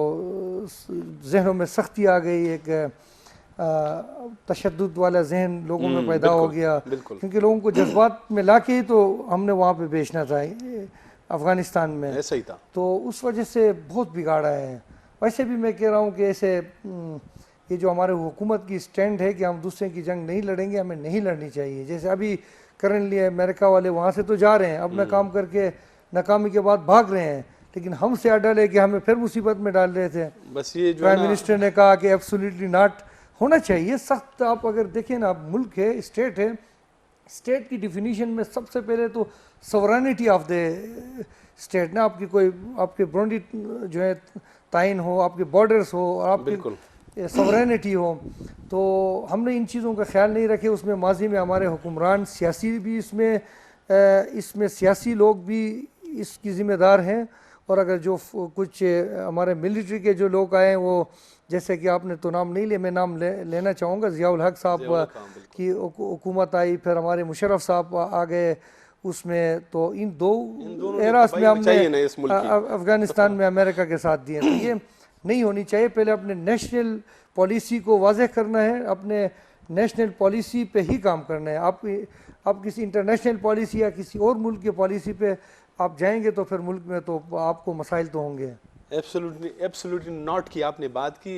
जहनों में सख्ती आ गई, एक तशद्दुद वाला जहन लोगों में पैदा हो गया, क्योंकि लोगों को जज्बात में ला के ही तो हमने वहाँ पे बेचना था अफ़गानिस्तान में। ऐसा ही था। तो उस वजह से बहुत बिगाड़ा है। वैसे भी मैं कह रहा हूँ कि ऐसे ये जो हमारे हुकूमत की स्टैंड है कि हम दूसरे की जंग नहीं लड़ेंगे, हमें नहीं लड़नी चाहिए। जैसे अभी करंटली अमेरिका वाले वहाँ से तो जा रहे हैं, अपना काम करके नाकामी के बाद भाग रहे हैं, लेकिन हमसे अडल है कि हमें फिर मुसीबत में डाल रहे थे। बस ये जो प्राइम मिनिस्टर ने कहा कि एब्सोल्युटली नॉट, होना चाहिए सख्त। आप अगर देखें ना, मुल्क है, स्टेट है, स्टेट की डिफिनीशन में सबसे पहले तो सवरानिटी ऑफ द स्टेट ना, आपकी कोई आपके बाउंड्री जो है ताइन हो, आपके बॉर्डर्स हो, और आपकी सवरेनिटी हो। तो हमने इन चीज़ों का ख्याल नहीं रखे। उसमें माजी में हमारे हुक्मरान सियासी भी इसमें सियासी लोग भी इसकी ज़िम्मेदार हैं। और अगर जो कुछ हमारे मिलिट्री के जो लोग आए, वो जैसे कि आपने तो नाम नहीं लिया, मैं नाम लेना चाहूँगा, ज़ियाउल हक साहब की हुकूमत आई, फिर हमारे मुशर्रफ साहब आ गए उसमें। तो इन दो एरास में हमने अफ़गानिस्तान में अमेरिका के साथ दिए। तो ये नहीं होनी चाहिए। पहले अपने नेशनल पॉलिसी को वाज़ेह करना है, अपने नेशनल पॉलिसी पे ही काम करना है। आप किसी इंटरनेशनल पॉलिसी या किसी और मुल्क की पॉलिसी पे आप जाएंगे तो फिर मुल्क में तो आपको मसाइल तो होंगे। एब्सोल्युटली नॉट की आपने बात की।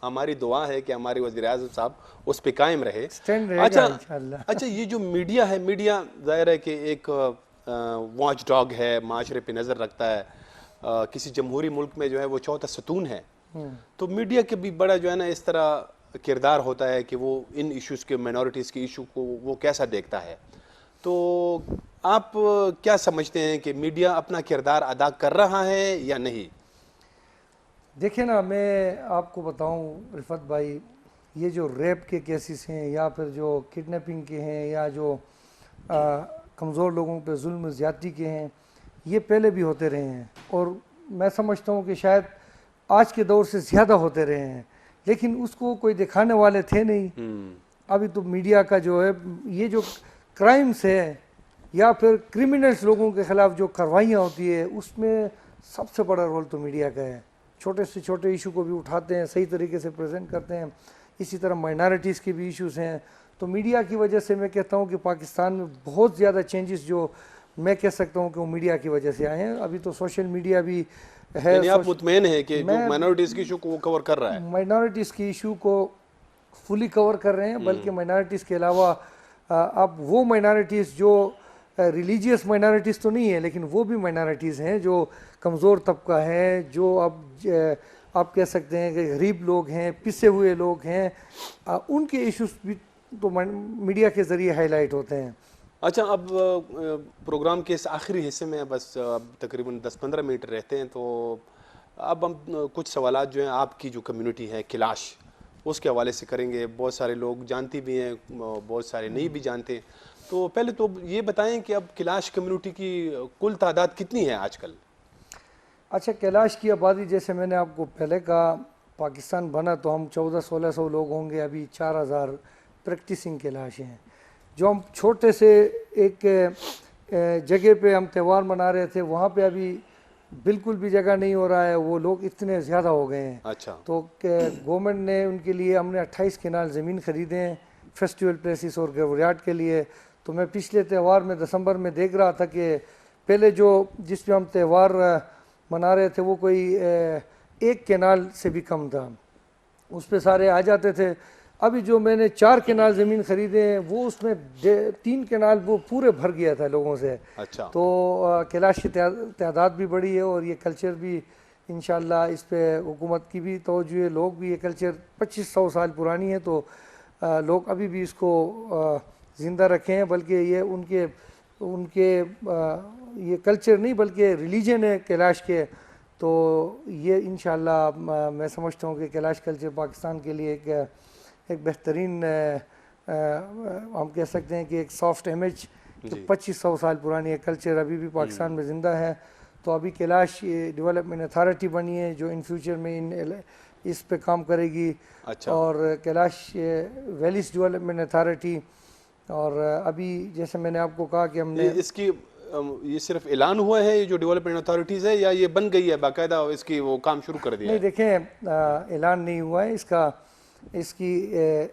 हमारी दुआ है कि हमारे वज़ीर-ए-आज़म साहब उस पे कायम रहे। अच्छा, ये जो मीडिया है, मीडिया ज़ाहिर है कि एक वॉच डॉग है, माशरे पे नज़र रखता है। किसी जमहूरी मुल्क में जो है वो चौथा सतून है। तो मीडिया के भी बड़ा जो है ना इस तरह किरदार होता है कि वो इन इश्यूज़ के, माइनॉरिटीज़ के इशू को वो कैसा देखता है। तो आप क्या समझते हैं कि मीडिया अपना किरदार अदा कर रहा है या नहीं? देखिए ना, मैं आपको बताऊं रिफत भाई, ये जो रेप के केसेस हैं या फिर जो किडनैपिंग के हैं या जो कमज़ोर लोगों पे जुल्म ज़्यादती के हैं, ये पहले भी होते रहे हैं। और मैं समझता हूँ कि शायद आज के दौर से ज़्यादा होते रहे हैं, लेकिन उसको कोई दिखाने वाले थे नहीं। अभी तो मीडिया का जो है, ये जो क्राइम्स है या फिर क्रिमिनल्स लोगों के ख़िलाफ़ जो कार्रवाइयाँ होती है, उसमें सबसे बड़ा रोल तो मीडिया का है। छोटे से छोटे इशू को भी उठाते हैं, सही तरीके से प्रेजेंट करते हैं। इसी तरह माइनॉरिटीज़ के भी इश्यूज़ हैं। तो मीडिया की वजह से मैं कहता हूँ कि पाकिस्तान में बहुत ज़्यादा चेंजेस जो मैं कह सकता हूँ कि वो मीडिया की वजह से आए हैं। अभी तो सोशल मीडिया भी है। आप मुतमईन है कि जो माइनॉरिटीज़ के इशू को वो कवर कर रहा है? माइनॉरिटीज़ की इशू को फुली कवर कर रहे हैं, बल्कि माइनॉरिटीज़ के अलावा अब वो माइनॉरिटीज़ जो रिलीजियस माइनॉरिटीज़ तो नहीं है, लेकिन वो भी माइनॉरिटीज़ हैं जो कमज़ोर तबका है, जो अब आप कह सकते हैं कि गरीब लोग हैं, पिसे हुए लोग हैं, उनके इश्यूज भी तो मीडिया के ज़रिए हाईलाइट होते हैं। अच्छा, अब प्रोग्राम के इस आखिरी हिस्से में बस अब तकरीबन 10-15 मिनट रहते हैं, तो अब हम कुछ सवालात जो हैं आपकी जो कम्युनिटी है किलाश, उसके हवाले से करेंगे। बहुत सारे लोग जानती भी हैं, बहुत सारे नहीं भी जानते। तो पहले तो ये बताएं कि अब किलाश कम्युनिटी की कुल तादाद कितनी है आजकल? अच्छा, कैलाश की आबादी जैसे मैंने आपको पहले कहा, पाकिस्तान बना तो हम 1400-1600 लोग होंगे, अभी 4000 प्रैक्टिसिंग कैलाश हैं। जो हम छोटे से एक जगह पे हम त्यौहार मना रहे थे, वहाँ पे अभी बिल्कुल भी जगह नहीं हो रहा है, वो लोग इतने ज़्यादा हो गए हैं। अच्छा। तो गवर्नमेंट ने उनके लिए हमने 28 केनाल ज़मीन ख़रीदे हैं फेस्टिवल प्लेसेस और ग्रेवयार्ड के लिए। तो मैं पिछले त्यौहार में दिसंबर में देख रहा था कि पहले जो जिस पे हम त्यौहार मना रहे थे वो कोई 1 केनाल से भी कम था, उस पे सारे आ जाते थे। अभी जो मैंने 4 केनाल ज़मीन ख़रीदे हैं, वो उसमें 3 केनाल वो पूरे भर गया था लोगों से। अच्छा। तो कैलाश की तादाद भी बड़ी है और ये कल्चर भी इंशाल्लाह इस पे हुकूमत की भी तवज्जो है। लोग भी ये कल्चर 2500 साल पुरानी है, तो लोग अभी भी इसको ज़िंदा रखे हैं। बल्कि ये उनके उनके ये कल्चर नहीं बल्कि रिलीजन है कैलाश के। तो ये इंशाल्लाह मैं समझता हूँ कि कैलाश कल्चर पाकिस्तान के लिए एक बेहतरीन हम कह सकते हैं कि एक सॉफ्ट इमेज, जो 2500 साल पुरानी है कल्चर अभी भी पाकिस्तान में ज़िंदा है। तो अभी कैलाश डेवलपमेंट अथॉरिटी बनी है जो इन फ्यूचर में इस पे काम करेगी। अच्छा। और कैलाश वैलीज डेवलपमेंट अथॉरिटी, और अभी जैसे मैंने आपको कहा कि हमने इसकी ये सिर्फ ऐलान हुआ है, ये जो डेवलपमेंट अथॉरिटीज़ है, या ये बन गई है बाकायदा, इसकी वो काम शुरू कर दिया नहीं, है? देखें ऐलान नहीं हुआ है इसकी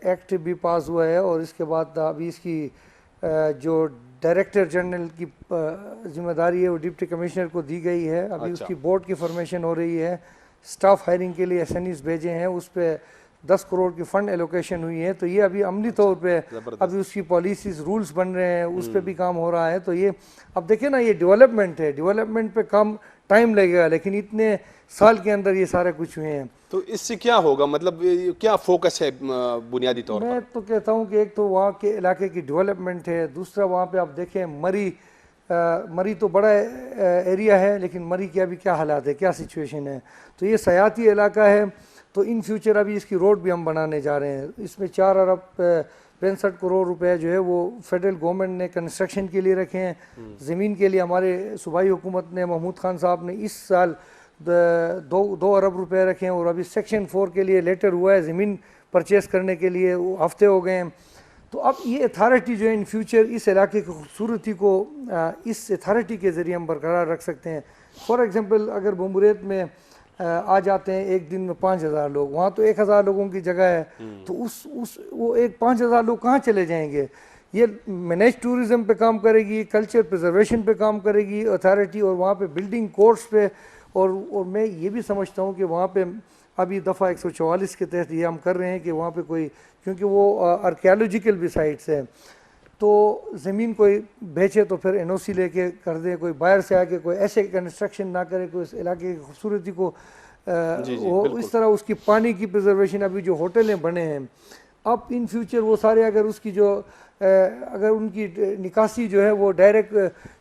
एक्ट भी पास हुआ है, और इसके बाद अभी इसकी जो डायरेक्टर जनरल की जिम्मेदारी है वो डिप्टी कमिश्नर को दी गई है। अभी अच्छा। उसकी बोर्ड की फॉर्मेशन हो रही है, स्टाफ हायरिंग के लिए एसएनईज भेजे हैं, उस पर 10 करोड़ की फ़ंड एलोकेशन हुई है। तो ये अभी अमली तौर पे अभी उसकी पॉलिसीज़ रूल्स बन रहे हैं, उस पर भी काम हो रहा है। तो ये अब देखिए ना, ये डेवलपमेंट है, डेवलपमेंट पे कम टाइम लगेगा, लेकिन इतने साल के अंदर ये सारे कुछ हुए हैं। तो इससे क्या होगा, मतलब क्या फोकस है बुनियादी तौर पर? मैं तो कहता हूँ कि एक तो वहाँ के इलाके की डेवलपमेंट है, दूसरा वहाँ पे आप देखें मरी तो बड़ा एरिया है, लेकिन मरी के अभी क्या हालात है, क्या सिचुएशन है। तो ये सयाती इलाका है, तो इन फ्यूचर अभी इसकी रोड भी हम बनाने जा रहे हैं। इसमें 4 अरब 65 करोड़ रुपए जो है वो फेडरल गवर्नमेंट ने कंस्ट्रक्शन के लिए रखे हैं। ज़मीन के लिए हमारे सूबाई हुकूमत ने, महमूद खान साहब ने इस साल 2 अरब रुपए रखे हैं, और अभी सेक्शन 4 के लिए लेटर हुआ है ज़मीन परचेस करने के लिए, वो हफ्ते हो गए हैं। तो अब ये अथॉरिटी जो है इन फ्यूचर इस इलाके की खूबसूरती को इस अथॉरिटी के ज़रिए हम बरकरार रख सकते हैं। फॉर एग्ज़ाम्पल, अगर बम्बुरेत में आ जाते हैं एक दिन में 5000 लोग, वहाँ तो 1000 लोगों की जगह है, तो वो 5000 लोग कहाँ चले जाएंगे। ये मैनेज टूरिज़म पे काम करेगी, कल्चर प्रिजर्वेशन पे काम करेगी अथॉरिटी, और वहाँ पे बिल्डिंग कोर्ट्स पे, और मैं ये भी समझता हूँ कि वहाँ पे अभी दफ़ा 144 के तहत ये हम कर रहे हैं कि वहाँ पे कोई, क्योंकि वो आर्कियोलॉजिकल भी साइट्स है, तो ज़मीन कोई बेचे तो फिर एनओसी लेके कर दे, कोई बाहर से आके कोई ऐसे कंस्ट्रक्शन ना करे, कोई इस इलाके की खूबसूरती को वो इस तरह उसकी पानी की प्रिजर्वेशन। अभी जो होटलें बने हैं, अब इन फ्यूचर वो सारे अगर उसकी जो अगर उनकी निकासी जो है वो डायरेक्ट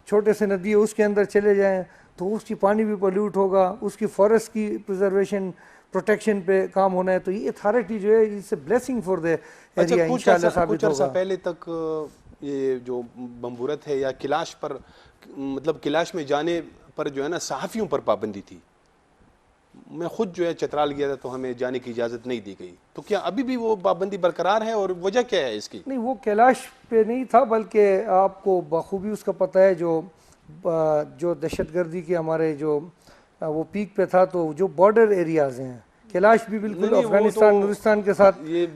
छोटे से नदी है उसके अंदर चले जाएँ, तो उसकी पानी भी पोल्यूट होगा, उसकी फॉरेस्ट की प्रिजर्वेशन प्रोटेक्शन पे काम होना है। तो ये अथॉरिटी जो है it's a blessing for the area इंशाल्लाह साबित होगा। पहले तक ये जो बम्बूरत है या किलाश पर, मतलब किलाश में जाने पर जो है ना सहाफ़ियों पर पाबंदी थी। मैं खुद जो है चतराल गया था तो हमें जाने की इजाज़त नहीं दी गई। तो क्या अभी भी वो पाबंदी बरकरार है, और वजह क्या है इसकी? नहीं, वो कैलाश पे नहीं था, बल्कि आपको बखूबी उसका पता है जो दहशतगर्दी के हमारे जो वो पीक पे था, तो जो बॉर्डर एरियाज हैं, कैलाश भी बिल्कुल अफगानिस्तान नूरिस्तान के साथ। ये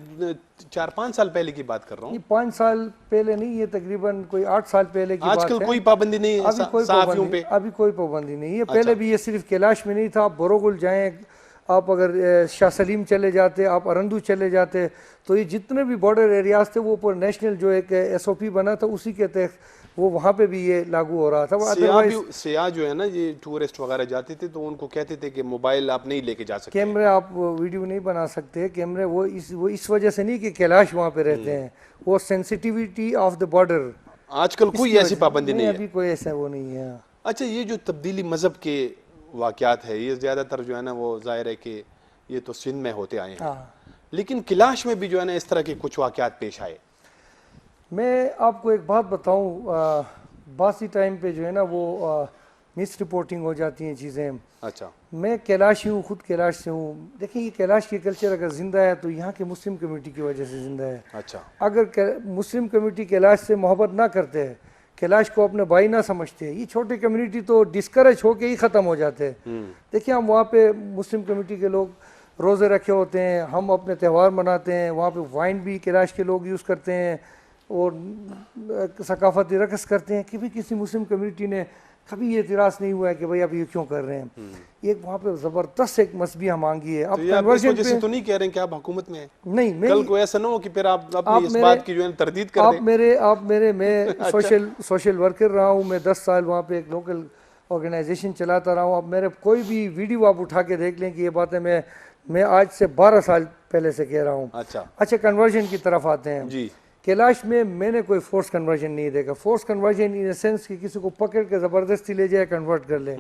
4-5 साल पहले की बात कर रहा हूँ। 5 साल पहले नहीं, ये तकरीबन कोई 8 साल पहले की बात है। आजकल कोई पाबंदी नहीं है अभी कोई पाबंदी नहीं है। पहले भी ये सिर्फ कैलाश में नहीं था, आप बोरोगुल जाएं, आप अगर शाह सलीम चले जाते, आप अरंदू चले जाते, तो ये जितने भी बॉर्डर एरियाज थे वो ऊपर नेशनल जो एक SOP बना था उसी के तहत वो वहाँ पे भी ये लागू हो रहा था। सियाह जो है ना, ये टूरिस्ट वगैरह जाते थे तो उनको कहते थे कि मोबाइल आप नहीं लेके जा सकते, कैमरे आप वीडियो नहीं बना सकते, कैमरे वो इस वजह से नहीं कि कैलाश वहाँ पे रहते हैं, वो सेंसिटिविटी ऑफ द बॉर्डर। आजकल कोई ऐसी पाबंदी नहीं है, अभी कोई ऐसा वो नहीं है। अच्छा, ये जो तब्दीली मजहब के वाकयात है, ये ज़्यादातर जो है ना वो जाहिर है कि ये तो सिंध में होते आए हैं, लेकिन कैलाश में भी जो है ना इस तरह के कुछ वाकयात पेश आए। मैं आपको एक बात बताऊं, बासी टाइम पे जो है ना वो मिस रिपोर्टिंग हो जाती हैं चीज़ें। अच्छा, मैं कैलाशी हूँ, खुद कैलाश से हूँ। देखिए, ये कैलाश की कल्चर अगर ज़िंदा है तो यहाँ के मुस्लिम कम्युनिटी की वजह से ज़िंदा है। अच्छा, अगर मुस्लिम कम्युनिटी कैलाश से मोहब्बत ना करते हैं, कैलाश को अपने भाई ना समझते, ये छोटी कम्युनिटी तो डिस्करेज होके ही ख़त्म हो जाते हैं। देखिए, हम वहाँ पे मुस्लिम कम्युनिटी के लोग रोज़े रखे होते हैं, हम अपने त्यौहार मनाते हैं, वहाँ पे वाइन भी कैलाश के लोग यूज़ करते हैं और सकाफती रक़्स करते हैं। कि भी किसी मुस्लिम कम्युनिटी ने कभी ये इतराज़ नहीं हुआ है कि भाई आप ये क्यों कर रहे हैं। एक वहाँ पे ज़बरदस्त एक मसबी मांगी है। अब कन्वर्जन पे से तो नहीं कह रहे हैं कि आप हुकूमत में हैं? नहीं, कल को ऐसा ना हो कि फिर आप अपनी इस बात की जो है तरदीद कर दें। मैं सोशल वर्कर रहा हूँ, मैं 10 साल वहाँ पे एक लोकल ऑर्गेनाइजेशन चलाता रहा हूँ। अब मेरे कोई भी वीडियो आप उठा के देख लें कि ये बातें मैं आज से 12 साल पहले से कह रहा हूँ। अच्छा, कन्वर्जन की तरफ आते हैं जी। कैलाश में मैंने कोई फोर्स कन्वर्जन नहीं देखा। फोर्स कन्वर्जन इन सेंस कि किसी को पकड़ के ज़बरदस्ती ले जाए, कन्वर्ट कर ले।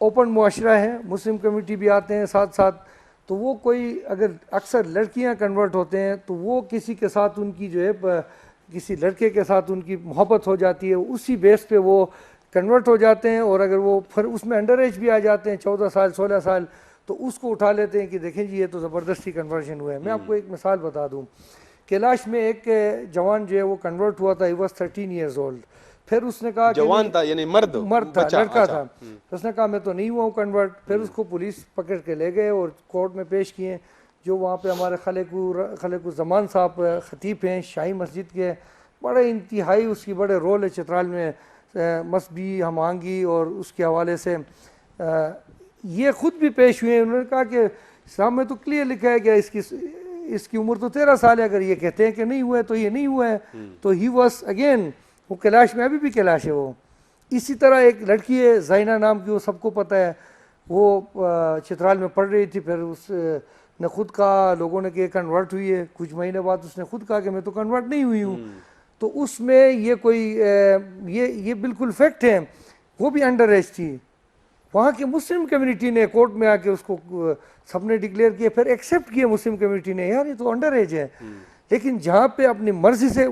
ओपन मुआशरा है, मुस्लिम कम्युनिटी भी आते हैं साथ साथ, तो वो कोई अगर अक्सर लड़कियां कन्वर्ट होते हैं तो वो किसी के साथ उनकी जो है किसी लड़के के साथ उनकी मोहब्बत हो जाती है, उसी बेस पे वो कन्वर्ट हो जाते हैं। और अगर वो फिर उसमें अंडर एज भी आ जाते हैं, 14 साल 16 साल, तो उसको उठा लेते हैं कि देखें जी ये तो ज़बरदस्ती कन्वर्जन हुआ है। मैं आपको एक मिसाल बता दूँ, कैलाश में एक जवान जो है वो कन्वर्ट हुआ था, ही वाज 13 ईयर्स ओल्ड। फिर उसने कहा जवान था यानी मर्द था, लड़का था। उसने कहा मैं तो नहीं हुआ हूँ कन्वर्ट। फिर उसको पुलिस पकड़ के ले गए और कोर्ट में पेश किए। जो वहाँ पे हमारे खलेकु ज़मान साहब खतीब हैं शाही मस्जिद के, बड़े इंतहाई उसकी बड़े रोल है चित्राल में, मसबी हमांगी और उसके हवाले से ये ख़ुद भी पेश हुए। उन्होंने कहा कि इस्लाम में तो क्लियर लिखा है कि इसकी उम्र तो 13 साल है, अगर ये कहते हैं कि नहीं हुआ है तो ये नहीं हुआ है। तो ही वॉज अगेन, वो कैलाश में अभी भी कैलाश है वो। इसी तरह एक लड़की है ज़ाइना नाम की, वो सबको पता है, वो चित्राल में पढ़ रही थी। फिर उसने खुद कहा, लोगों ने कि कन्वर्ट हुई है, कुछ महीने बाद उसने खुद कहा कि मैं तो कन्वर्ट नहीं हुई हूँ। तो उसमें ये कोई ये बिल्कुल फैक्ट है। वो भी अंडर एज थी। वहाँ की मुस्लिम कम्युनिटी ने कोर्ट में आके उसको सबने डिक्लेयर किया, फिर एक्सेप्ट किया मुस्लिम कम्युनिटी ने, यार ये तो अंडर एज है। लेकिन जहाँ पे अपनी मर्जी से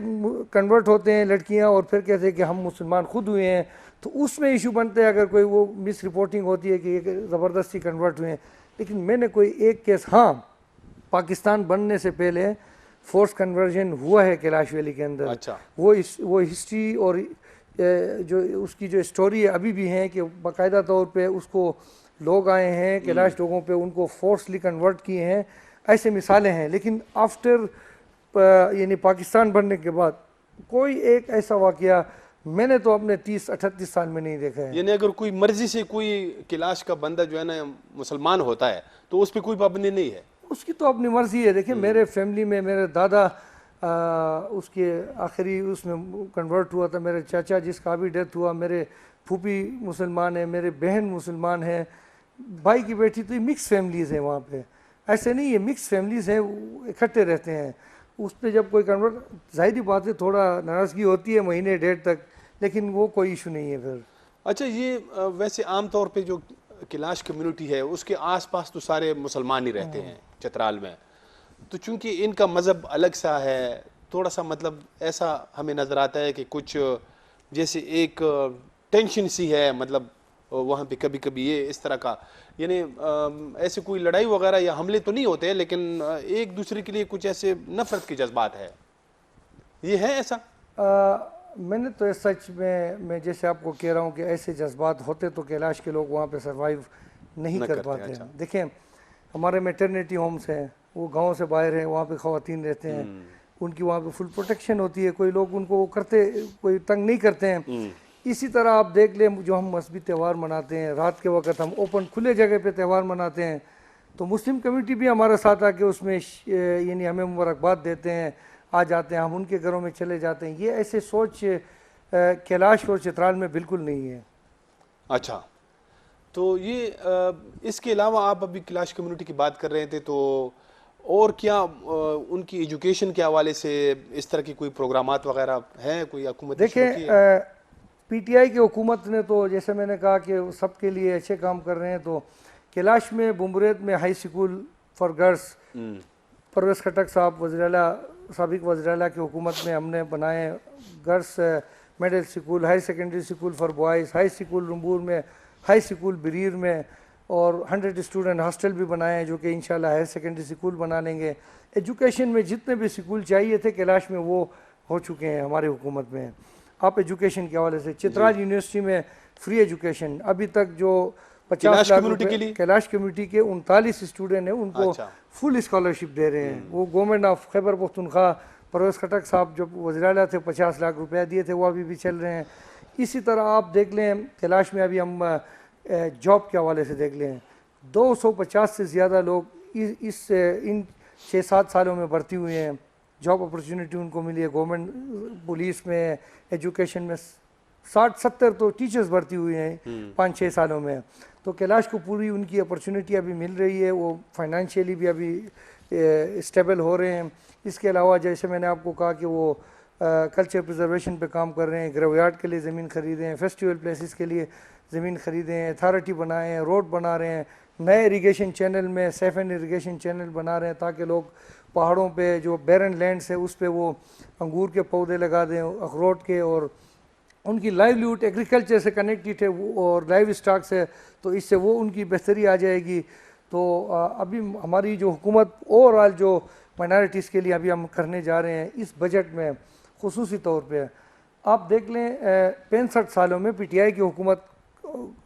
कन्वर्ट होते हैं लड़कियाँ और फिर कहते हैं कि हम मुसलमान खुद हुए हैं, तो उसमें इशू बनते हैं अगर कोई वो मिस रिपोर्टिंग होती है कि ये ज़बरदस्ती कन्वर्ट हुए हैं। लेकिन मैंने कोई एक केस, हाँ, पाकिस्तान बनने से पहले फोर्स कन्वर्जन हुआ है कैलाश वैली के अंदर। अच्छा। वो हिस्ट्री और जो उसकी जो स्टोरी है अभी भी है कि बाकायदा तौर पे उसको लोग आए हैं कैलाश लोगों पे, उनको फोर्सली कन्वर्ट किए हैं, ऐसे मिसालें हैं। लेकिन आफ्टर यानी पाकिस्तान बनने के बाद कोई एक ऐसा वाकया मैंने तो अपने 30-38 साल में नहीं देखा है। यानी अगर कोई मर्जी से कोई कैलाश का बंदा जो है ना मुसलमान होता है तो उस पर कोई पाबंदी नहीं है, उसकी तो अपनी मर्जी है। देखिए, मेरे फैमिली में मेरे दादा उसके आखिरी उसमें कन्वर्ट हुआ था, मेरे चाचा जिसका अभी डेथ हुआ, मेरे फूफी मुसलमान है, मेरे बहन मुसलमान है, भाई की बेटी, तो ये मिक्स फैमिलीज़ हैं वहाँ पे। ऐसे नहीं है, मिक्स फैमिलीज़ हैं, इकट्ठे रहते हैं। उस पर जब कोई कन्वर्ट, ज़ाहिरी बात है थोड़ा नाराज़गी होती है महीने डेढ़ तक, लेकिन वो कोई इशू नहीं है फिर। अच्छा, ये वैसे आम तौर पे जो कैलाश कम्युनिटी है उसके आसपास तो सारे मुसलमान ही रहते हैं चित्राल में, तो चूंकि इनका मज़हब अलग सा है, थोड़ा सा मतलब ऐसा हमें नज़र आता है कि कुछ जैसे एक टेंशन सी है, मतलब वहाँ पे कभी कभी ये इस तरह का, यानी ऐसे कोई लड़ाई वगैरह या हमले तो नहीं होते, लेकिन एक दूसरे के लिए कुछ ऐसे नफरत के जज्बात है, ये है ऐसा? मैंने तो सच में मैं जैसे आपको कह रहा हूँ कि ऐसे जज्बात होते तो कैलाश के लोग वहाँ पे सर्वाइव नहीं कर पाते। अच्छा। देखें, हमारे मैटरनिटी होम्स हैं, वो गांव से बाहर हैं, वहाँ पे ख़वातीन रहते हैं, उनकी वहाँ पे फुल प्रोटेक्शन होती है, कोई लोग उनको करते, कोई तंग नहीं करते हैं। इसी तरह आप देख लें, जो हम मजहबी त्यौहार मनाते हैं, रात के वक्त हम ओपन खुले जगह पे त्यौहार मनाते हैं, तो मुस्लिम कम्युनिटी भी हमारे साथ आके उसमें यानी हमें मुबारकबाद देते हैं, आ जाते हैं, हम उनके घरों में चले जाते हैं। ये ऐसे सोच कैलाश और चित्राल में बिल्कुल नहीं है। अच्छा, तो ये इसके अलावा आप अभी कैलाश कम्युनिटी की बात कर रहे थे, तो और क्या उनकी एजुकेशन के हवाले से इस तरह की कोई प्रोग्रामात वगैरह हैं, कोई हुकूमत ने शुरू किए हैं? देखें, पीटीआई की हुकूमत ने तो जैसे मैंने कहा कि सबके लिए अच्छे काम कर रहे हैं। तो कैलाश में बुमरेत में high school for girls Parvez Khattak साहब वज़ीर-ए-आला साबिक वज़ीर-ए-आला की हुकूमत में हमने बनाए। Girls middle school, high secondary school for boys, high school Rumbur में, हाई स्कूल बरीर में, और 100 स्टूडेंट हॉस्टल भी बनाए हैं जो कि इंशाल्लाह हायर सेकेंडरी स्कूल बना लेंगे। एजुकेशन में जितने भी स्कूल चाहिए थे कैलाश में वो हो चुके हैं हमारी हुकूमत में। आप एजुकेशन के हवाले से चित्राल यूनिवर्सिटी में फ्री एजुकेशन अभी तक जो 50 लाख रुपए कैलाश कम्युनिटी के 39 स्टूडेंट हैं उनको फुल स्कॉलरशिप दे रहे हैं। वो गवर्नमेंट ऑफ खैबर पख्तूनख्वा परवेज़ खटक साहब जब वज़ीर-ए-आला थे 50 लाख रुपया दिए थे, वो अभी भी चल रहे हैं। इसी तरह आप देख लें कैलाश में अभी हम जॉब के हवाले से देख लें 250 से ज़्यादा लोग इन 6-7 सालों में भर्ती हुए हैं। जॉब अपॉर्चुनिटी उनको मिली है गवर्नमेंट पुलिस में, एजुकेशन में 60-70 तो टीचर्स भर्ती हुए हैं 5-6 सालों में। तो कैलाश को पूरी उनकी अपॉर्चुनिटी अभी मिल रही है, वो फाइनेंशियली भी अभी स्टेबल हो रहे हैं। इसके अलावा जैसे मैंने आपको कहा कि वो कल्चर प्रिजर्वेशन पे काम कर रहे हैं, ग्रेवयार्ड के लिए ज़मीन खरीदे हैं, फेस्टिवल प्लेसेस के लिए ज़मीन खरीदे हैं, अथॉरिटी बनाए हैं, रोड बना रहे हैं, नए इरिगेशन चैनल में सेफन इरिगेशन चैनल बना रहे हैं ताकि लोग पहाड़ों पे जो बैरन लैंड्स है उस पे वो अंगूर के पौधे लगा दें, अखरोट के, और उनकी लाइवलीहुड एग्रीकल्चर से कनेक्टेड है और लाइव स्टॉक से, तो इससे वो उनकी बेहतरी आ जाएगी। तो अभी हमारी जो हुकूमत ओवरऑल जो माइनॉरिटीज़ के लिए अभी हम करने जा रहे हैं इस बजट में खुसूसी तौर पे आप देख लें 65 सालों में पीटीआई की हुकूमत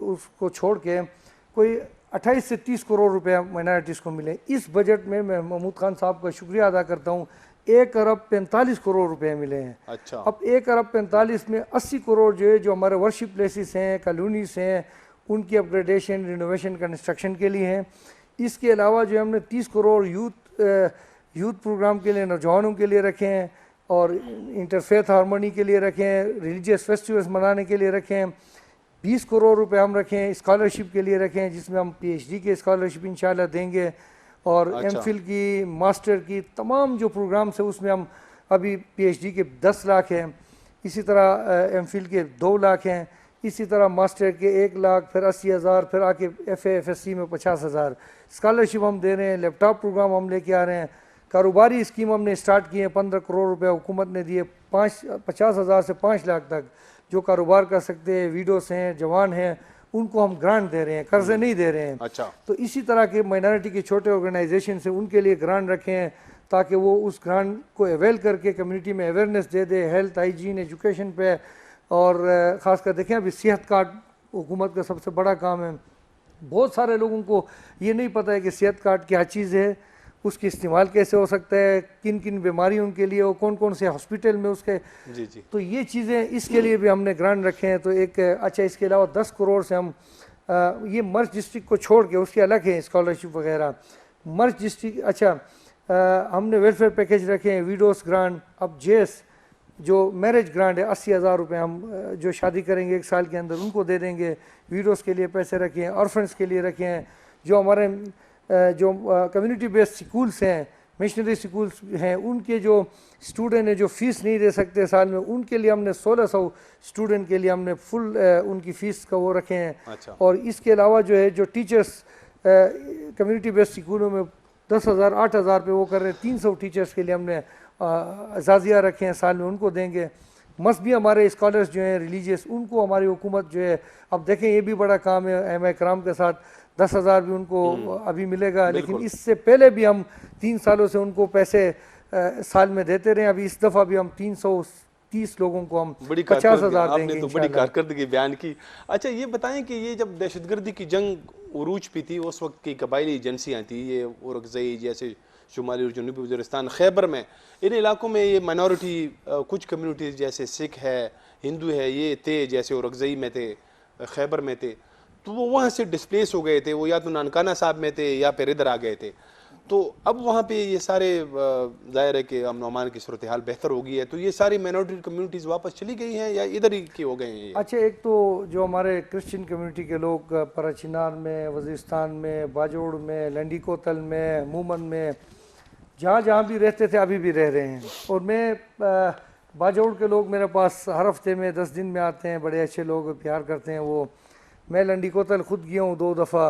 उसको छोड़ के कोई 28 से 30 करोड़ रुपया माइनॉरिटीज़ को मिले। इस बजट में मैं महमूद खान साहब का शुक्रिया अदा करता हूँ, 1 अरब 45 करोड़ रुपए मिले हैं। अच्छा। अब 1 अरब 45 में 80 करोड़ जो है जो हमारे वर्शिप प्लेसेस हैं, कॉलोनीज हैं, उनकी अपग्रेडेशन, रिनोवेशन, कंस्ट्रक्शन के लिए हैं। इसके अलावा जो हमने 30 करोड़ यूथ प्रोग्राम के लिए नौजवानों के लिए रखे हैं और इंटरफेथ हारमोनी के लिए रखे हैं, रिलीजियस फेस्टिवल्स मनाने के लिए रखे हैं। 20 करोड़ रुपए हम रखे हैं स्कॉलरशिप के लिए रखे हैं जिसमें हम पीएचडी के स्कॉलरशिप इंशाल्लाह देंगे, और एमफिल की, मास्टर की तमाम जो प्रोग्राम्स है उसमें हम अभी पीएचडी के 10 लाख हैं, इसी तरह एमफिल के 2 लाख हैं, इसी तरह मास्टर के 1 लाख, फिर 80,000, फिर आके एफएफएससी में 50,000 स्कॉलरशिप हम दे रहे हैं। लैपटॉप प्रोग्राम हम लेके आ रहे हैं। कारोबारी स्कीम हमने स्टार्ट की है, 15 करोड़ रुपए हुकूमत ने दिए, 50,000 से 5 लाख तक जो कारोबार कर सकते हैं, वीडोस हैं, जवान हैं, उनको हम ग्रांट दे रहे हैं, कर्जे नहीं दे रहे हैं। अच्छा। तो इसी तरह के माइनॉरिटी के छोटे ऑर्गेनाइजेशन से उनके लिए ग्रांट रखे हैं ताकि वो उस ग्रांट को अवेल करके कम्युनिटी में अवेयरनेस दे दे हेल्थ, हाइजीन, एजुकेशन पे। और ख़ासकर देखें अभी सेहत कार्ड हुकूमत का सबसे बड़ा काम है। बहुत सारे लोगों को ये नहीं पता है कि सेहत कार्ड क्या चीज़ है, उसकी इस्तेमाल कैसे हो सकता है, किन किन बीमारियों के लिए, वो कौन कौन से हॉस्पिटल में उसके। जी। तो ये चीज़ें इसके लिए भी हमने ग्रांट रखे हैं। तो एक अच्छा, इसके अलावा 10 करोड़ से हम ये मर्ज डिस्ट्रिक्ट को छोड़ के उसके अलग है स्कॉलरशिप वगैरह। मर्ज डिस्ट्रिक्ट अच्छा हमने वेलफेयर पैकेज रखे हैं, वीडोस ग्रांट। अब जेस जो मैरिज ग्रांट है 80,000 रुपये हम जो शादी करेंगे 1 साल के अंदर उनको दे देंगे। वीडोस के लिए पैसे रखे हैं, ऑर्फन्स के लिए रखे हैं। जो हमारे जो कम्युनिटी बेस्ड स्कूल्स हैं, मिशनरी स्कूल्स हैं, उनके जो स्टूडेंट हैं जो फ़ीस नहीं दे सकते साल में, उनके लिए हमने 1600 स्टूडेंट के लिए हमने फुल उनकी फ़ीस का वो रखे हैं। अच्छा। और इसके अलावा जो है जो टीचर्स कम्युनिटी बेस्ड स्कूलों में 10,000 8,000 पे वो कर रहे हैं, 300 टीचर्स के लिए हमने अजाजिया रखे हैं, साल में उनको देंगे। मजहबी हमारे स्कॉलर्स जो हैं रिलीजियस, उनको हमारी हुकूमत जो है, अब देखें ये भी बड़ा काम है, अहम कराम के साथ 10,000 भी उनको अभी मिलेगा, लेकिन इससे पहले भी हम 3 सालों से उनको पैसे साल में देते रहे। अभी इस दफ़ा भी हम 330 लोगों को हम 50,000 देंगे। आपने तो बड़ी कारकर्दगी बयान की। अच्छा, ये बताएं कि ये जब दहशतगर्दी की जंग उरूज पे थी, उस वक्त की कबायली एजेंसियाँ थी, ये औरकज़ई जैसे शुमाली और जनूबी वज़ीरिस्तान, खैबर में, इन इलाकों में ये माइनॉरिटी कुछ कम्युनिटीज़ जैसे सिख है, हिंदू है, ये थे, जैसे औरकज़ई में थे, खैबर में थे, तो वो वहाँ से डिस्प्लेस हो गए थे, वो या तो नानकाना साहब में थे या फिर इधर आ गए थे। तो अब वहाँ पे ये सारे ज़ाहिर है कि अमन अमान की सूरत हाल बेहतर हो गई है, तो ये सारी माइनॉरिटी कम्युनिटीज़ वापस चली गई हैं या इधर ही की हो गए हैं ये? अच्छा, एक तो जो हमारे क्रिश्चियन कम्युनिटी के लोग पराचिनार में, वजीरिस्तान में, बाजोड़ में, लंडी कोतल में, मूमन में, जहाँ जहाँ भी रहते थे अभी भी रह रहे हैं। और मैं बाजोड़ के लोग मेरे पास हर हफ्ते में 10 दिन में आते हैं, बड़े अच्छे लोग, प्यार करते हैं वो। मैं लंडी कोतल खुद गया हूँ 2 दफ़ा।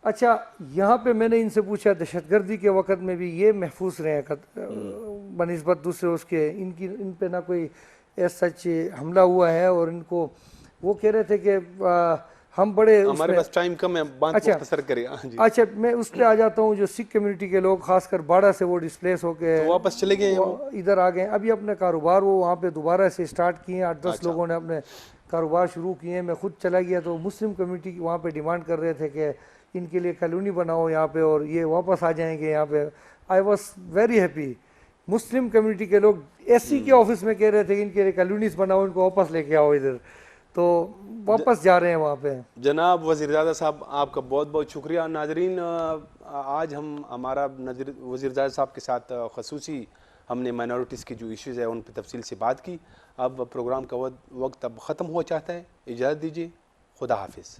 अच्छा, यहाँ पे मैंने इनसे पूछा दहशतगर्दी के वक़्त में भी ये महफूज रहे बनिस्बत दूसरे उसके, इन पे ना कोई ऐसा सच हमला हुआ है। और इनको वो कह रहे थे कि हम बड़े हमारे पास टाइम कम है, बात अच्छा मुख्तसर करें। हाँ जी। अच्छा, मैं उस पर आ जाता हूँ। जो सिख कम्युनिटी के लोग खासकर बाड़ा से वो डिस्प्लेस होके तो वापस चले गए हैं वो? इधर आ गए। अभी अपने कारोबार वो वहाँ पे दोबारा से स्टार्ट किए हैं। 8-10 अच्छा। लोगों ने अपने कारोबार शुरू किए हैं। मैं खुद चला गया तो मुस्लिम कम्युनिटी वहाँ पे डिमांड कर रहे थे कि इनके लिए कॉलोनी बनाओ यहाँ पे और ये वापस आ जाएंगे यहाँ पे। I was very happy. Muslim community के लोग एससी के ऑफिस में कह रहे थे कि इनके लिए कॉलोनीज बनाओ, इनको वापस लेके आओ इधर, तो वापस जा रहे हैं वहाँ पे। जनाब वज़ीरज़ादा साहब, आपका बहुत बहुत शुक्रिया। नाजरीन, आज हम हमारा वज़ीरज़ादा साहब के साथ ख़ुसूसी हमने माइनॉरिटीज़ की जो इश्यूज़ है उन पर तफसील से बात की। अब प्रोग्राम का वक्त अब ख़त्म हो चाहता है, इजाज़त दीजिए, खुदा हाफिज़।